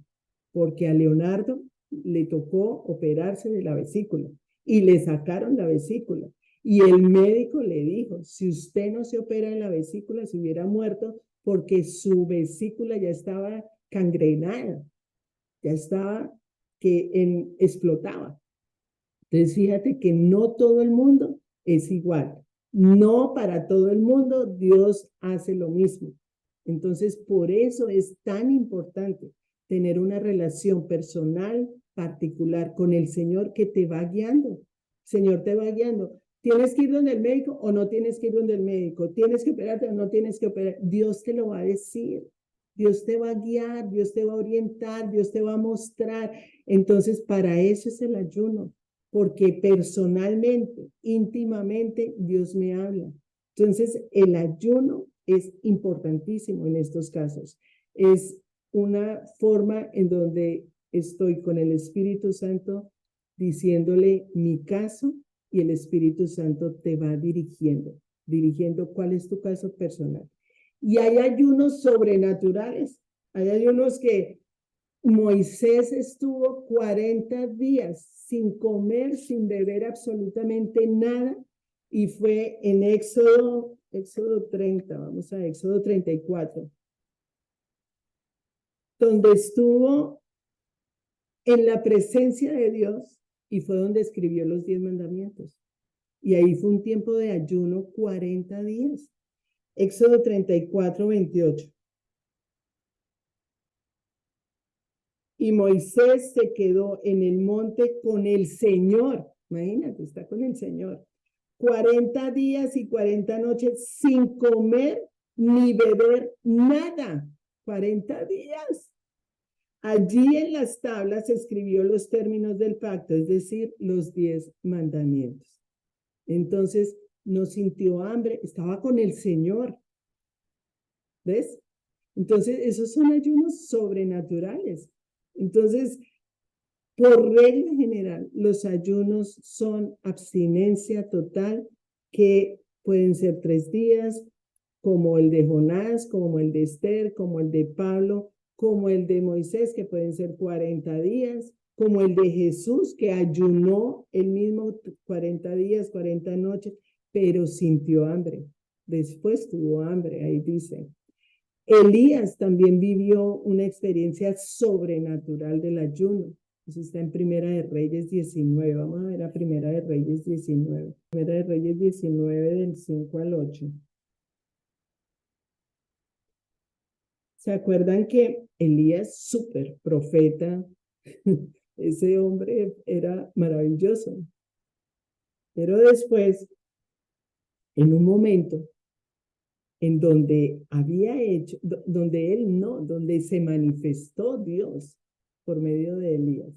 porque a Leonardo le tocó operarse de la vesícula y le sacaron la vesícula. Y el médico le dijo, si usted no se opera en la vesícula, se hubiera muerto porque su vesícula ya estaba cangrenada, ya estaba que explotaba. Entonces, fíjate que no todo el mundo es igual. No para todo el mundo Dios hace lo mismo. Entonces, por eso es tan importante tener una relación personal, particular con el Señor que te va guiando. El Señor te va guiando. ¿Tienes que ir donde el médico o no tienes que ir donde el médico? ¿Tienes que operarte o no tienes que operar? Dios te lo va a decir. Dios te va a guiar, Dios te va a orientar, Dios te va a mostrar. Entonces, para eso es el ayuno, porque personalmente, íntimamente, Dios me habla. Entonces, el ayuno es importantísimo en estos casos. Es una forma en donde estoy con el Espíritu Santo diciéndole mi caso y el Espíritu Santo te va dirigiendo cuál es tu caso personal. Y hay ayunos sobrenaturales, hay ayunos que Moisés estuvo 40 días sin comer, sin beber absolutamente nada, y fue en Éxodo 30, vamos a Éxodo 34, donde estuvo en la presencia de Dios y fue donde escribió los 10 mandamientos. Y ahí fue un tiempo de ayuno 40 días. Éxodo 34, 28. Y Moisés se quedó en el monte con el Señor. Imagínate, está con el Señor. 40 días y 40 noches sin comer ni beber nada. 40 días. Allí en las tablas escribió los términos del pacto, es decir, los 10 mandamientos. Entonces, no sintió hambre, estaba con el Señor. ¿Ves? Entonces, esos son ayunos sobrenaturales. Entonces, por regla general, los ayunos son abstinencia total, que pueden ser 3 días, como el de Jonás, como el de Esther, como el de Pablo, como el de Moisés, que pueden ser 40 días, como el de Jesús, que ayunó el mismo 40 días, 40 noches, pero sintió hambre. Después tuvo hambre, ahí dice. Elías también vivió una experiencia sobrenatural del ayuno. Eso está en Primera de Reyes 19. Vamos a ver a Primera de Reyes 19. Primera de Reyes 19 del 5 al 8. ¿Se acuerdan que Elías, súper profeta, ese hombre era maravilloso? Pero después, en un momento en donde había hecho, donde él no, donde se manifestó Dios por medio de Elías.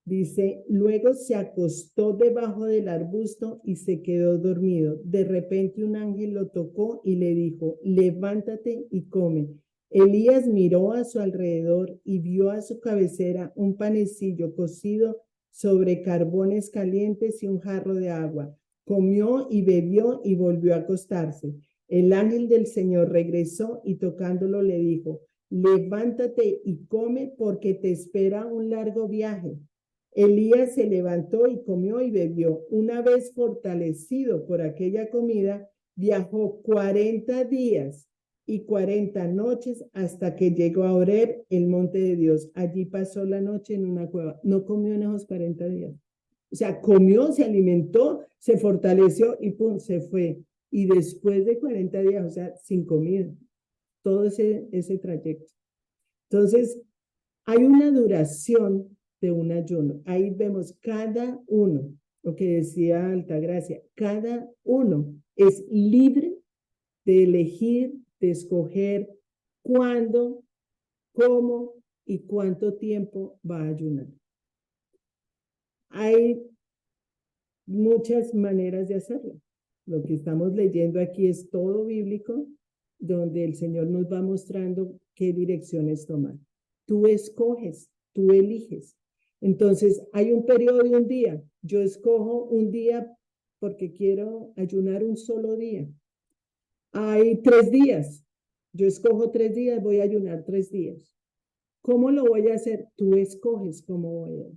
Dice, luego se acostó debajo del arbusto y se quedó dormido. De repente un ángel lo tocó y le dijo, levántate y come. Elías miró a su alrededor y vio a su cabecera un panecillo cocido sobre carbones calientes y un jarro de agua. Comió y bebió y volvió a acostarse. El ángel del Señor regresó y tocándolo le dijo, levántate y come porque te espera un largo viaje. Elías se levantó y comió y bebió. Una vez fortalecido por aquella comida, viajó 40 días y 40 noches hasta que llegó a Horeb, el monte de Dios. Allí pasó la noche en una cueva. No comió en esos 40 días. O sea, comió, se alimentó, se fortaleció y pum, se fue. Y después de 40 días, o sea, sin comida, todo ese trayecto. Entonces, hay una duración de un ayuno. Ahí vemos cada uno, lo que decía Altagracia, cada uno es libre de elegir, de escoger cuándo, cómo y cuánto tiempo va a ayunar. Hay muchas maneras de hacerlo. Lo que estamos leyendo aquí es todo bíblico, donde el Señor nos va mostrando qué direcciones tomar. Tú escoges, tú eliges. Entonces, hay un periodo de un día. Yo escojo un día porque quiero ayunar un solo día. Hay 3 días. Yo escojo 3 días, voy a ayunar 3 días. ¿Cómo lo voy a hacer? Tú escoges cómo voy a.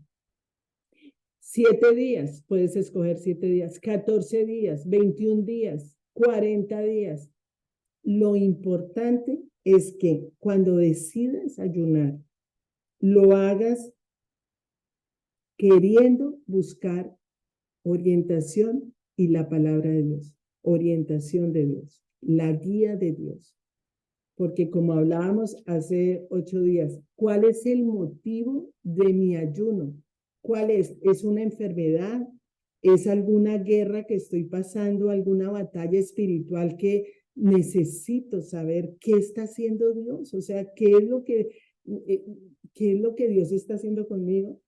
7 días, puedes escoger 7 días, 14 días, 21 días, 40 días. Lo importante es que cuando decidas ayunar, lo hagas queriendo buscar orientación y la palabra de Dios, orientación de Dios, la guía de Dios. Porque como hablábamos hace 8 días, ¿cuál es el motivo de mi ayuno? ¿Cuál es? ¿Es una enfermedad? ¿Es alguna guerra que estoy pasando? ¿Alguna batalla espiritual que necesito saber qué está haciendo Dios? O sea, ¿qué es lo que Dios está haciendo conmigo?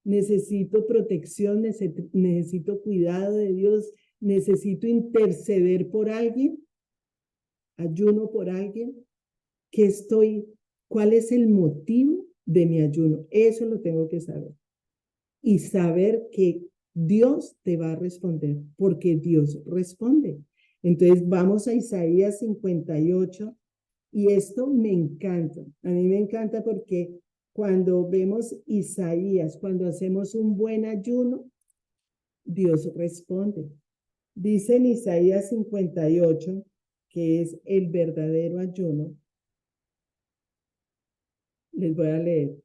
Necesito protección, necesito cuidado de Dios, necesito interceder por alguien, ayuno por alguien. ¿Cuál es el motivo de mi ayuno? Eso lo tengo que saber. Y saber que Dios te va a responder, porque Dios responde. Entonces vamos a Isaías 58 y esto me encanta. A mí me encanta porque cuando vemos Isaías, cuando hacemos un buen ayuno, Dios responde. Dice en Isaías 58, que es el verdadero ayuno. Les voy a leer.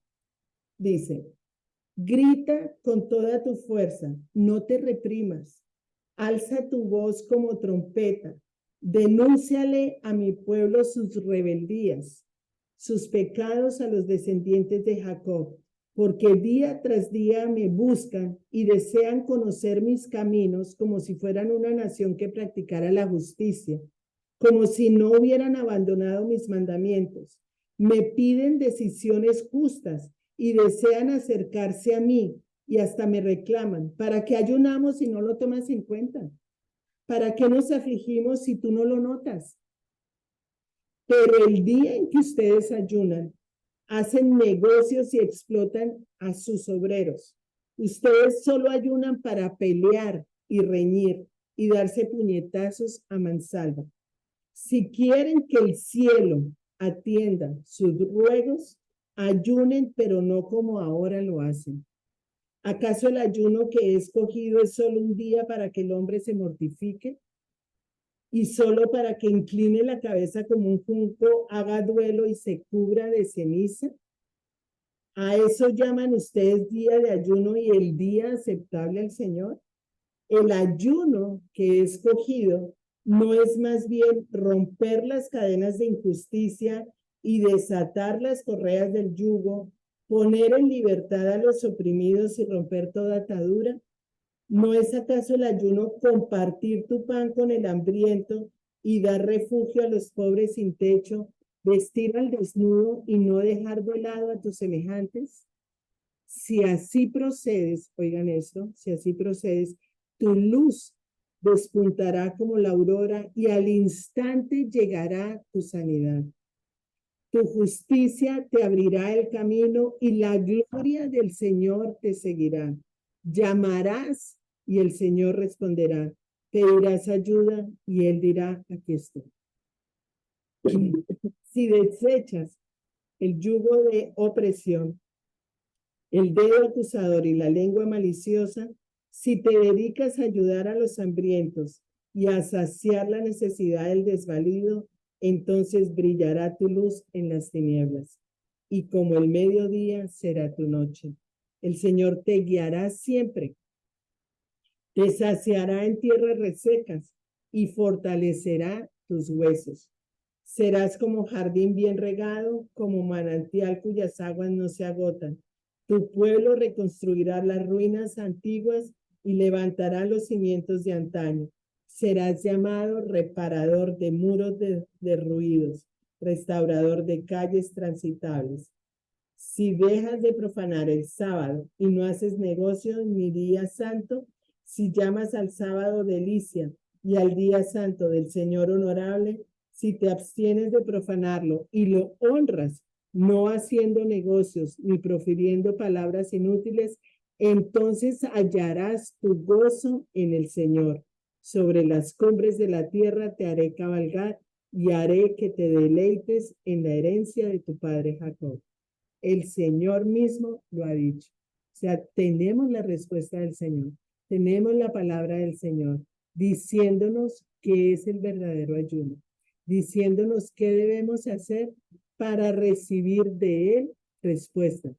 Dice, grita con toda tu fuerza, no te reprimas. Alza tu voz como trompeta. Denúnciale a mi pueblo sus rebeldías, sus pecados a los descendientes de Jacob, porque día tras día me buscan y desean conocer mis caminos como si fueran una nación que practicara la justicia, como si no hubieran abandonado mis mandamientos. Me piden decisiones justas y desean acercarse a mí y hasta me reclaman. ¿Para qué ayunamos si no lo tomas en cuenta? ¿Para qué nos afligimos si tú no lo notas? Pero el día en que ustedes ayunan, hacen negocios y explotan a sus obreros. Ustedes solo ayunan para pelear y reñir y darse puñetazos a mansalva. Si quieren que el cielo atienda sus ruegos, ayunen, pero no como ahora lo hacen. ¿Acaso el ayuno que he escogido es solo un día para que el hombre se mortifique? ¿Y solo para que incline la cabeza como un junco, haga duelo y se cubra de ceniza? ¿A eso llaman ustedes día de ayuno y el día aceptable al Señor? El ayuno que he escogido no es más bien romper las cadenas de injusticia y desatar las correas del yugo, poner en libertad a los oprimidos y romper toda atadura. ¿No es acaso el ayuno compartir tu pan con el hambriento y dar refugio a los pobres sin techo, vestir al desnudo y no dejar de lado a tus semejantes? Si así procedes, oigan esto, si así procedes, tu luz despuntará como la aurora y al instante llegará tu sanidad. Tu justicia te abrirá el camino y la gloria del Señor te seguirá. Llamarás y el Señor responderá. Pedirás ayuda y Él dirá, aquí estoy. Si desechas el yugo de opresión, el dedo acusador y la lengua maliciosa, si te dedicas a ayudar a los hambrientos y a saciar la necesidad del desvalido, entonces brillará tu luz en las tinieblas, y como el mediodía será tu noche. El Señor te guiará siempre, te saciará en tierras resecas y fortalecerá tus huesos. Serás como jardín bien regado, como manantial cuyas aguas no se agotan. Tu pueblo reconstruirá las ruinas antiguas y levantará los cimientos de antaño. Serás llamado reparador de muros derruidos, restaurador de calles transitables. Si dejas de profanar el sábado y no haces negocio ni día santo, si llamas al sábado delicia y al día santo del Señor honorable, si te abstienes de profanarlo y lo honras, no haciendo negocios ni profiriendo palabras inútiles, entonces hallarás tu gozo en el Señor. Sobre las cumbres de la tierra te haré cabalgar y haré que te deleites en la herencia de tu padre Jacob. El Señor mismo lo ha dicho. O sea, tenemos la respuesta del Señor. Tenemos la palabra del Señor diciéndonos qué es el verdadero ayuno, diciéndonos qué debemos hacer para recibir de Él respuesta,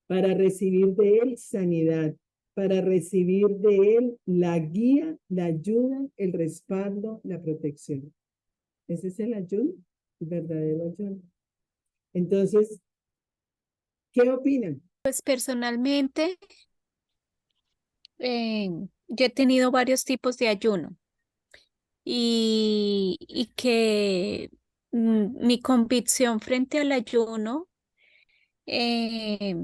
para recibir de Él sanidad, para recibir de Él la guía, la ayuda, el respaldo, la protección. Ese es el ayuno, el verdadero ayuno. Entonces, ¿qué opinan? Pues personalmente, yo he tenido varios tipos de ayuno y que mi convicción frente al ayuno eh,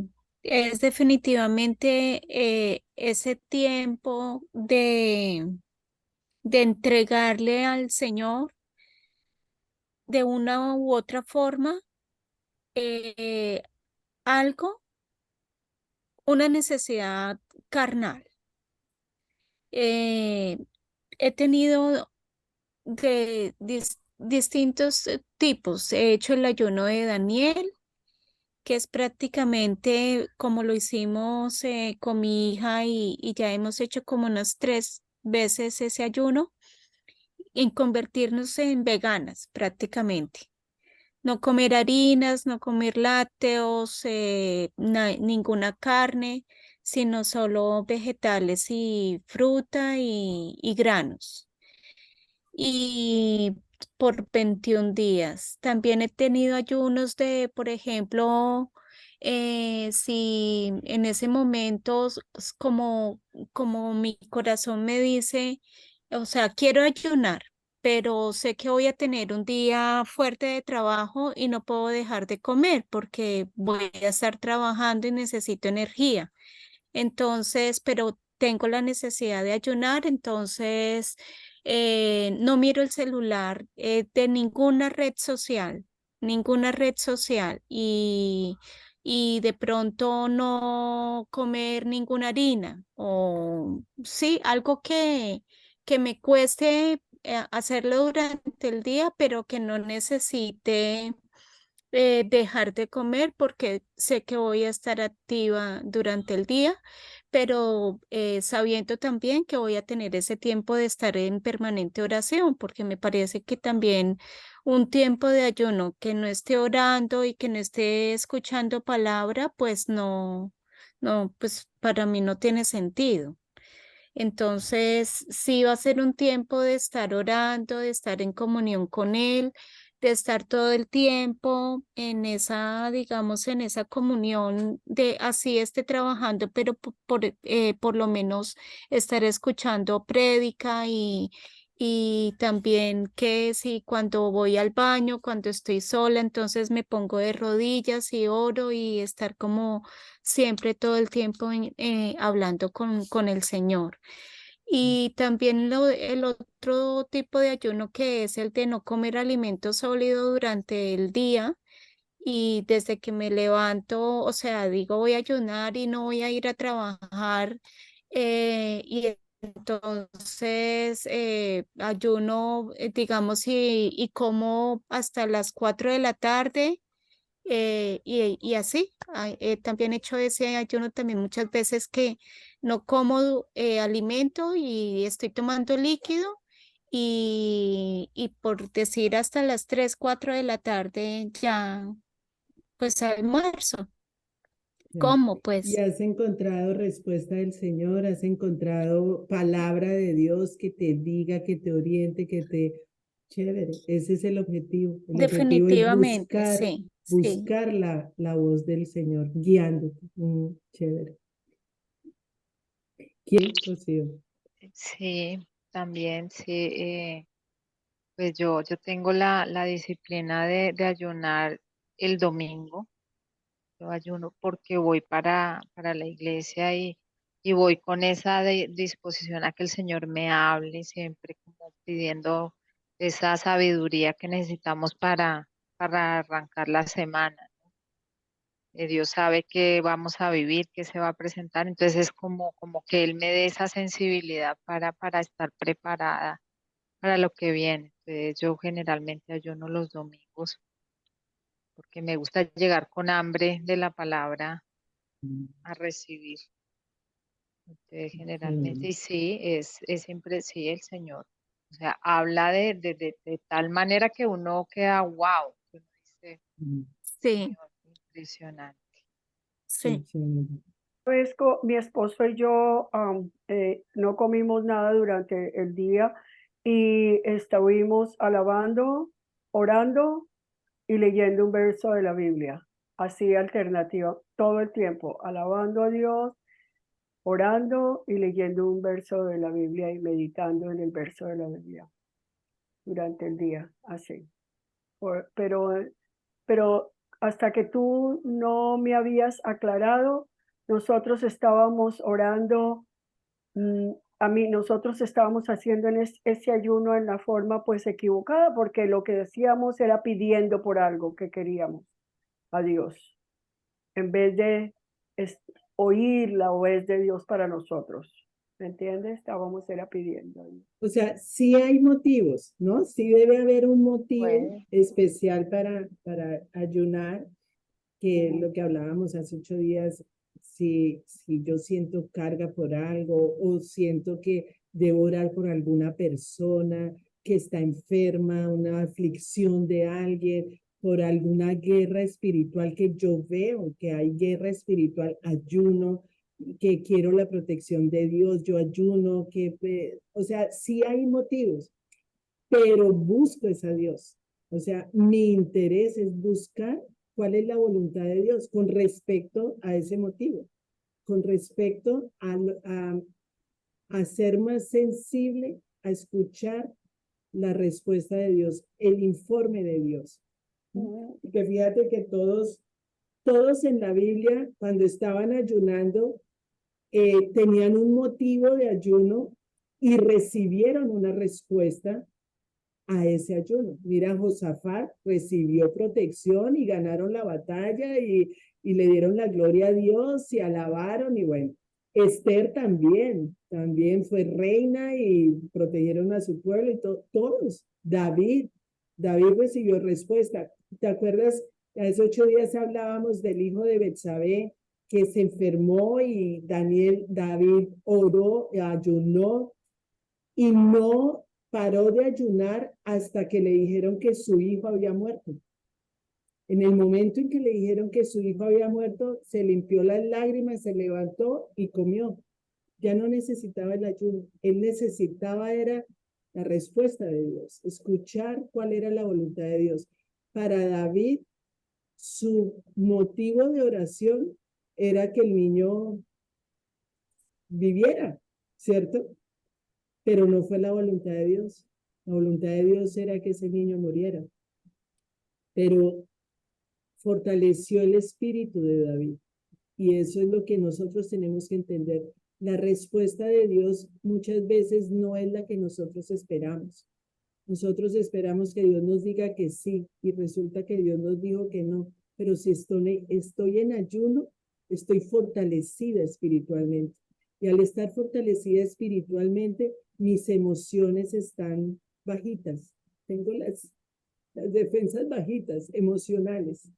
es definitivamente ese tiempo de entregarle al Señor de una u otra forma eh, algo, una necesidad carnal. Eh, He tenido de distintos tipos. He hecho el ayuno de Daniel, que es prácticamente como lo hicimos con mi hija y ya hemos hecho como unas 3 veces ese ayuno, en convertirnos en veganas prácticamente. No comer harinas, no comer lácteos, ninguna carne, sino solo vegetales y fruta y granos. Y por 21 días. También he tenido ayunos de, por ejemplo, si en ese momento, como mi corazón me dice, o sea, quiero ayunar, pero sé que voy a tener un día fuerte de trabajo y no puedo dejar de comer porque voy a estar trabajando y necesito energía. Entonces, pero tengo la necesidad de ayunar, entonces no miro el celular de ninguna red social, y de pronto no comer ninguna harina o sí, algo que me cueste hacerlo durante el día, pero que no necesite dejar de comer porque sé que voy a estar activa durante el día, pero sabiendo también que voy a tener ese tiempo de estar en permanente oración, porque me parece que también un tiempo de ayuno que no esté orando y que no esté escuchando palabra, pues no, pues para mí no tiene sentido. Entonces, sí va a ser un tiempo de estar orando, de estar en comunión con Él, de estar todo el tiempo en esa, digamos, en esa comunión de así esté trabajando, pero por lo menos estar escuchando prédica y también que si cuando voy al baño, cuando estoy sola, entonces me pongo de rodillas y oro y estar como siempre todo el tiempo hablando con el Señor. Y también el otro tipo de ayuno que es el de no comer alimento sólido durante el día y desde que me levanto, o sea, digo voy a ayunar y no voy a ir a trabajar y entonces ayuno, digamos, y como hasta las 4 de la tarde y así, también he hecho ese ayuno también muchas veces que no como alimento y estoy tomando líquido y por decir hasta las 3 4 de la tarde ya pues almuerzo. Ya. ¿Cómo ¿Y pues? has encontrado respuesta del Señor? ¿Has encontrado palabra de Dios que te diga, que te oriente, que te... Chévere, ese es el objetivo. El objetivo es Definitivamente, sí, sí. buscar la voz del Señor guiándote. Chévere. ¿Quién, Rocío? Sí, también, sí. Pues yo tengo la disciplina de ayunar el domingo. Yo ayuno porque voy para la iglesia y voy con esa disposición a que el Señor me hable, siempre como pidiendo esa sabiduría que necesitamos para arrancar la semana. Dios sabe que vamos a vivir, que se va a presentar, entonces es como que Él me dé esa sensibilidad para estar preparada para lo que viene. Entonces yo generalmente ayuno los domingos porque me gusta llegar con hambre de la palabra a recibir. Entonces, generalmente, Chévere. y sí, es siempre sí el Señor. O sea, habla de tal manera que uno queda wow, que uno dice, Mm, Sí, Señor, impresionante. Qué sí. chévere. Vez mi esposo y yo no comimos nada durante el día y estuvimos alabando, orando y leyendo un verso de la Biblia, así alternativa, todo el tiempo, alabando a Dios, orando y leyendo un verso de la Biblia y meditando en el verso de la Biblia durante el día, así. Pero pero hasta que tú no me habías aclarado, nosotros estábamos orando, nosotros estábamos haciendo ese ayuno en la forma pues equivocada, porque lo que decíamos era pidiendo por algo que queríamos a Dios, en vez de oír la voz de Dios para nosotros. ¿Me entiendes? Estábamos era pidiendo. O sea, sí hay motivos, ¿no? Sí debe haber un motivo Pues, especial para ayunar, que es lo que hablábamos hace 8 días. Si yo siento carga por algo o siento que debo orar por alguna persona que está enferma, una aflicción de alguien, por alguna guerra espiritual que yo veo que hay guerra espiritual, ayuno, que quiero la protección de Dios, yo ayuno, o sea, sí hay motivos, pero busco es a Dios. O sea, mi interés es buscar cuál es la voluntad de Dios con respecto a ese motivo, con respecto a ser más sensible, a escuchar la respuesta de Dios, el informe de Dios. Porque fíjate que todos en la Biblia, cuando estaban ayunando, tenían un motivo de ayuno y recibieron una respuesta a ese ayuno. Mira, Josafat recibió protección y ganaron la batalla y le dieron la gloria a Dios y alabaron y bueno. Esther también fue reina y protegieron a su pueblo y todos. David recibió respuesta. ¿Te acuerdas? Hace 8 días hablábamos del hijo de Betsabé que se enfermó y David oró, ayunó y no paró de ayunar hasta que le dijeron que su hijo había muerto. En el momento en que le dijeron que su hijo había muerto, se limpió las lágrimas, se levantó y comió. Ya no necesitaba el ayuno. Él necesitaba era la respuesta de Dios, escuchar cuál era la voluntad de Dios. Para David, su motivo de oración era que el niño viviera, ¿cierto? Pero no fue la voluntad de Dios. La voluntad de Dios era que ese niño muriera. Pero fortaleció el espíritu de David. Y eso es lo que nosotros tenemos que entender. La respuesta de Dios muchas veces no es la que nosotros esperamos. Nosotros esperamos que Dios nos diga que sí y resulta que Dios nos dijo que no. Pero si estoy en ayuno, estoy fortalecida espiritualmente. Y al estar fortalecida espiritualmente, mis emociones están bajitas. Tengo las defensas bajitas, emocionales,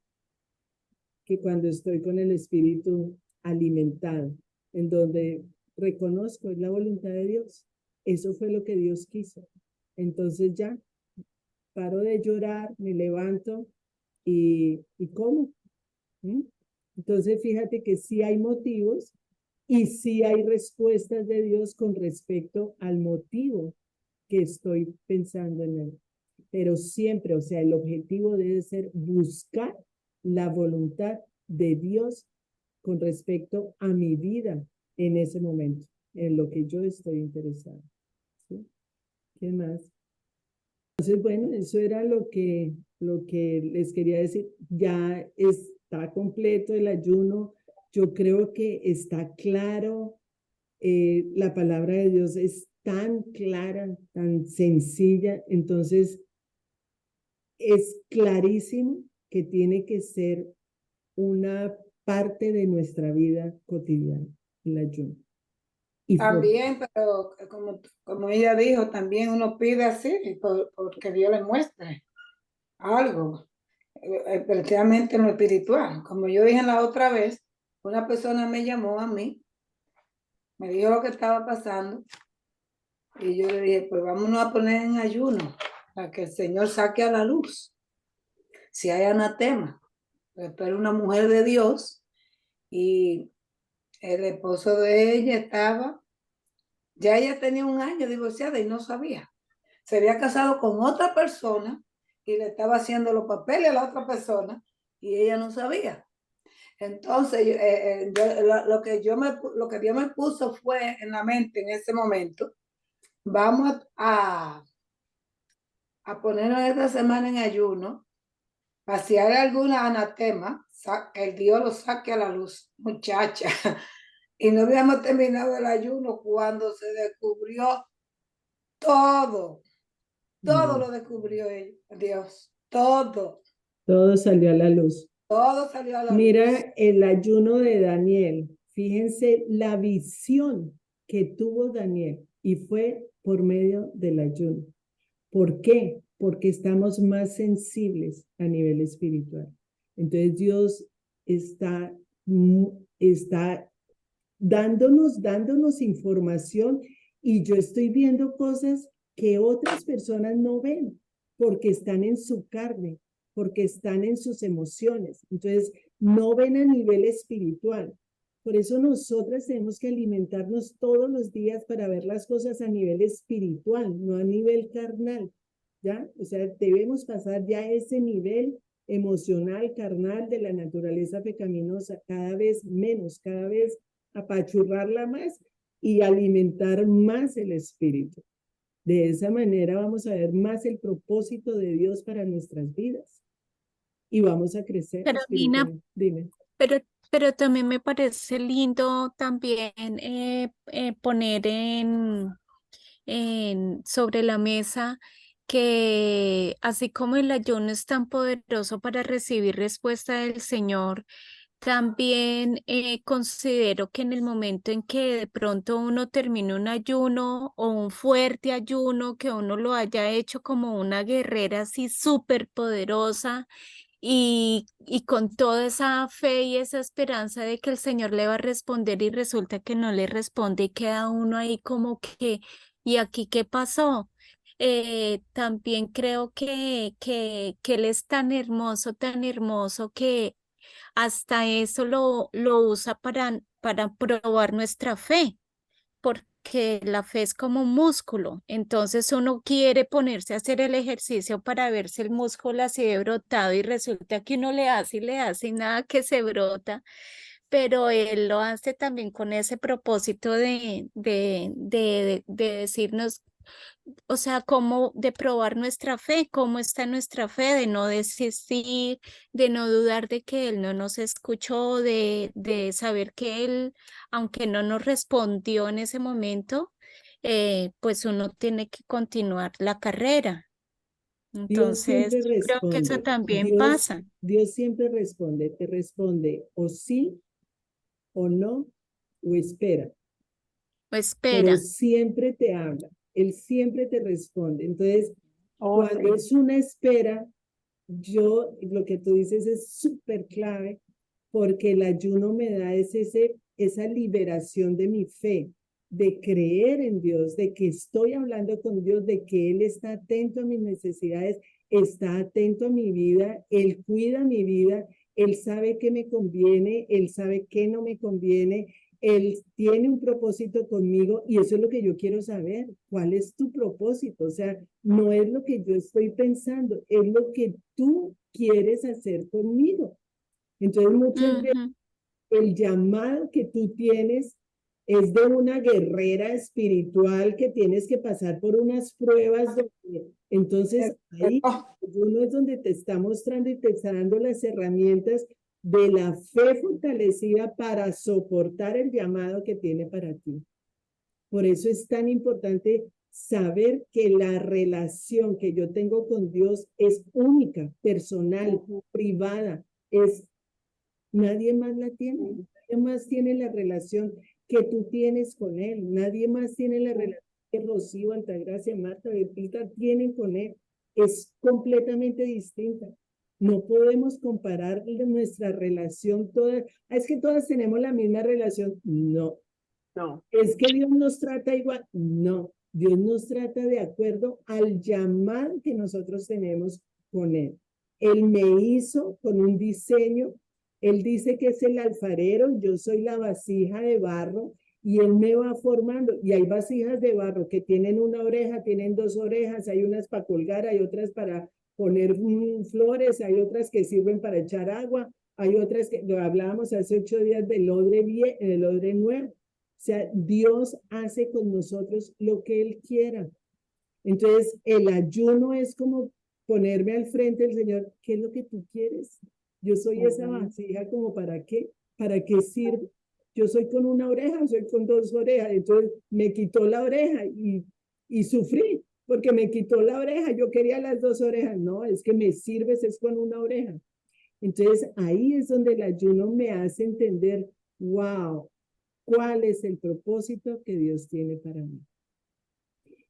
que cuando estoy con el espíritu alimentado, en donde reconozco es la voluntad de Dios. Eso fue lo que Dios quiso. Entonces ya paro de llorar, me levanto y como. Entonces fíjate que sí hay motivos y sí hay respuestas de Dios con respecto al motivo que estoy pensando en él. Pero siempre, o sea, el objetivo debe ser buscar la voluntad de Dios con respecto a mi vida en ese momento, en lo que yo estoy interesado. ¿Sí? ¿Qué más? Entonces, bueno, eso era lo que les quería decir. Ya está completo el ayuno. Yo creo que está claro. La palabra de Dios es tan clara, tan sencilla. Entonces, es clarísimo que tiene que ser una parte de nuestra vida cotidiana, el ayuno. Y También, pero como ella dijo, también uno pide así, porque Dios le muestre algo, especialmente en lo espiritual. Como yo dije la otra vez, una persona me llamó a mí, me dijo lo que estaba pasando, y yo le dije, pues vámonos a poner en ayuno, para que el Señor saque a la luz, si hay anatema. Pero era una mujer de Dios, y el esposo de ella ya ella tenía 1 año divorciada y no sabía. Se había casado con otra persona y le estaba haciendo los papeles a la otra persona y ella no sabía. Entonces, lo que Dios me puso fue en la mente en ese momento, vamos a ponernos esta semana en ayuno, para si hay alguna anatema, que el Dios lo saque a la luz, muchacha. Y no habíamos terminado el ayuno cuando se descubrió todo. Todo lo descubrió Dios. Todo salió a la luz. Todo salió a la luz. Mira el ayuno de Daniel. Fíjense la visión que tuvo Daniel y fue por medio del ayuno. ¿Por qué? Porque estamos más sensibles a nivel espiritual. Entonces Dios está dándonos información y yo estoy viendo cosas que otras personas no ven porque están en su carne, porque están en sus emociones. Entonces no ven a nivel espiritual. Por eso nosotras tenemos que alimentarnos todos los días para ver las cosas a nivel espiritual, no a nivel carnal, ¿ya? O sea, debemos pasar ya a ese nivel emocional, carnal de la naturaleza pecaminosa, cada vez menos, cada vez apachurrarla más y alimentar más el espíritu. De esa manera vamos a ver más el propósito de Dios para nuestras vidas y vamos a crecer. Pero Nina, dime. pero también me parece lindo también poner sobre la mesa, que así como el ayuno es tan poderoso para recibir respuesta del Señor, también considero que en el momento en que de pronto uno termine un ayuno o un fuerte ayuno, que uno lo haya hecho como una guerrera así súper poderosa y con toda esa fe y esa esperanza de que el Señor le va a responder y resulta que no le responde y queda uno ahí como que, ¿y aquí qué pasó? También creo que Él es tan hermoso que hasta eso lo usa para probar nuestra fe, porque la fe es como un músculo. Entonces uno quiere ponerse a hacer el ejercicio para ver si el músculo así de brotado y resulta que uno le hace y nada que se brota, pero él lo hace también con ese propósito de decirnos, o sea, cómo de probar nuestra fe, cómo está nuestra fe, de no desistir, de no dudar de que Él no nos escuchó, de saber que Él, aunque no nos respondió en ese momento, pues uno tiene que continuar la carrera. Dios Entonces, siempre yo creo que eso responde. también pasa, Dios siempre responde. Te responde o sí o no o espera. o Pero espera. siempre te habla. Él siempre te responde. Entonces, Oh, cuando sí. es una espera, lo que tú dices es súper clave porque el ayuno me da esa liberación de mi fe, de creer en Dios, de que estoy hablando con Dios, de que Él está atento a mis necesidades, está atento a mi vida, Él cuida mi vida, Él sabe qué me conviene, Él sabe qué no me conviene, Él tiene un propósito conmigo y eso es lo que yo quiero saber. ¿Cuál es tu propósito? O sea, no es lo que yo estoy pensando, es lo que tú quieres hacer conmigo. Entonces, muchas veces Ujú. el llamado que tú tienes es de una guerrera espiritual que tienes que pasar por unas pruebas. Entonces, ahí uno es donde te está mostrando y te está dando las herramientas de la fe fortalecida para soportar el llamado que tiene para ti. Por eso es tan importante saber que la relación que yo tengo con Dios es única, personal, privada, es nadie más la tiene, nadie más tiene la relación que tú tienes con Él, nadie más tiene la relación que Rocío, Altagracia, Marta, Pepita tienen con Él, es completamente distinta. No podemos comparar nuestra relación todas, es que todas tenemos la misma relación, no, No. es que Dios nos trata igual. No, Dios nos trata de acuerdo al llamado que nosotros tenemos con Él. Él me hizo con un diseño. Él dice que es el alfarero, yo soy la vasija de barro y Él me va formando. Y hay vasijas de barro que tienen una oreja, tienen dos orejas, hay unas para colgar, hay otras para poner flores, hay otras que sirven para echar agua, hay otras que lo hablábamos hace 8 días del odre nuevo. O sea, Dios hace con nosotros lo que Él quiera. Entonces, el ayuno es como ponerme al frente del Señor. ¿Qué es lo que tú quieres? Yo soy esa vasija, ¿como para qué? ¿Para qué sirve? Yo soy con una oreja, soy con dos orejas. Entonces, me quitó la oreja y sufrí porque me quitó la oreja. Yo quería las dos orejas. No, es que me sirves, es con una oreja. Entonces, ahí es donde el ayuno me hace entender, wow, ¿cuál es el propósito que Dios tiene para mí?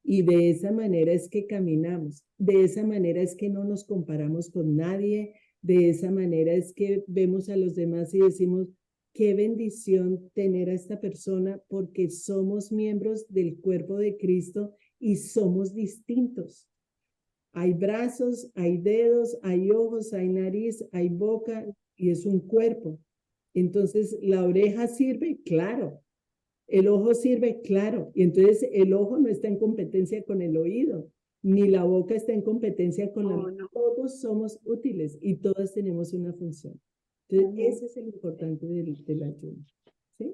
Y de esa manera es que caminamos, de esa manera es que no nos comparamos con nadie, de esa manera es que vemos a los demás y decimos, qué bendición tener a esta persona porque somos miembros del cuerpo de Cristo y somos distintos. Hay brazos, hay dedos, hay ojos, hay nariz, hay boca y es un cuerpo. Entonces, ¿la oreja sirve? Claro. El ojo sirve, claro. Y entonces el ojo no está en competencia con el oído, ni la boca está en competencia con la... No. Todos somos útiles y todos tenemos una función. Entonces, ese es el importante del ayuno. ¿Sí?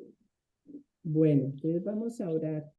Bueno, entonces vamos a orar.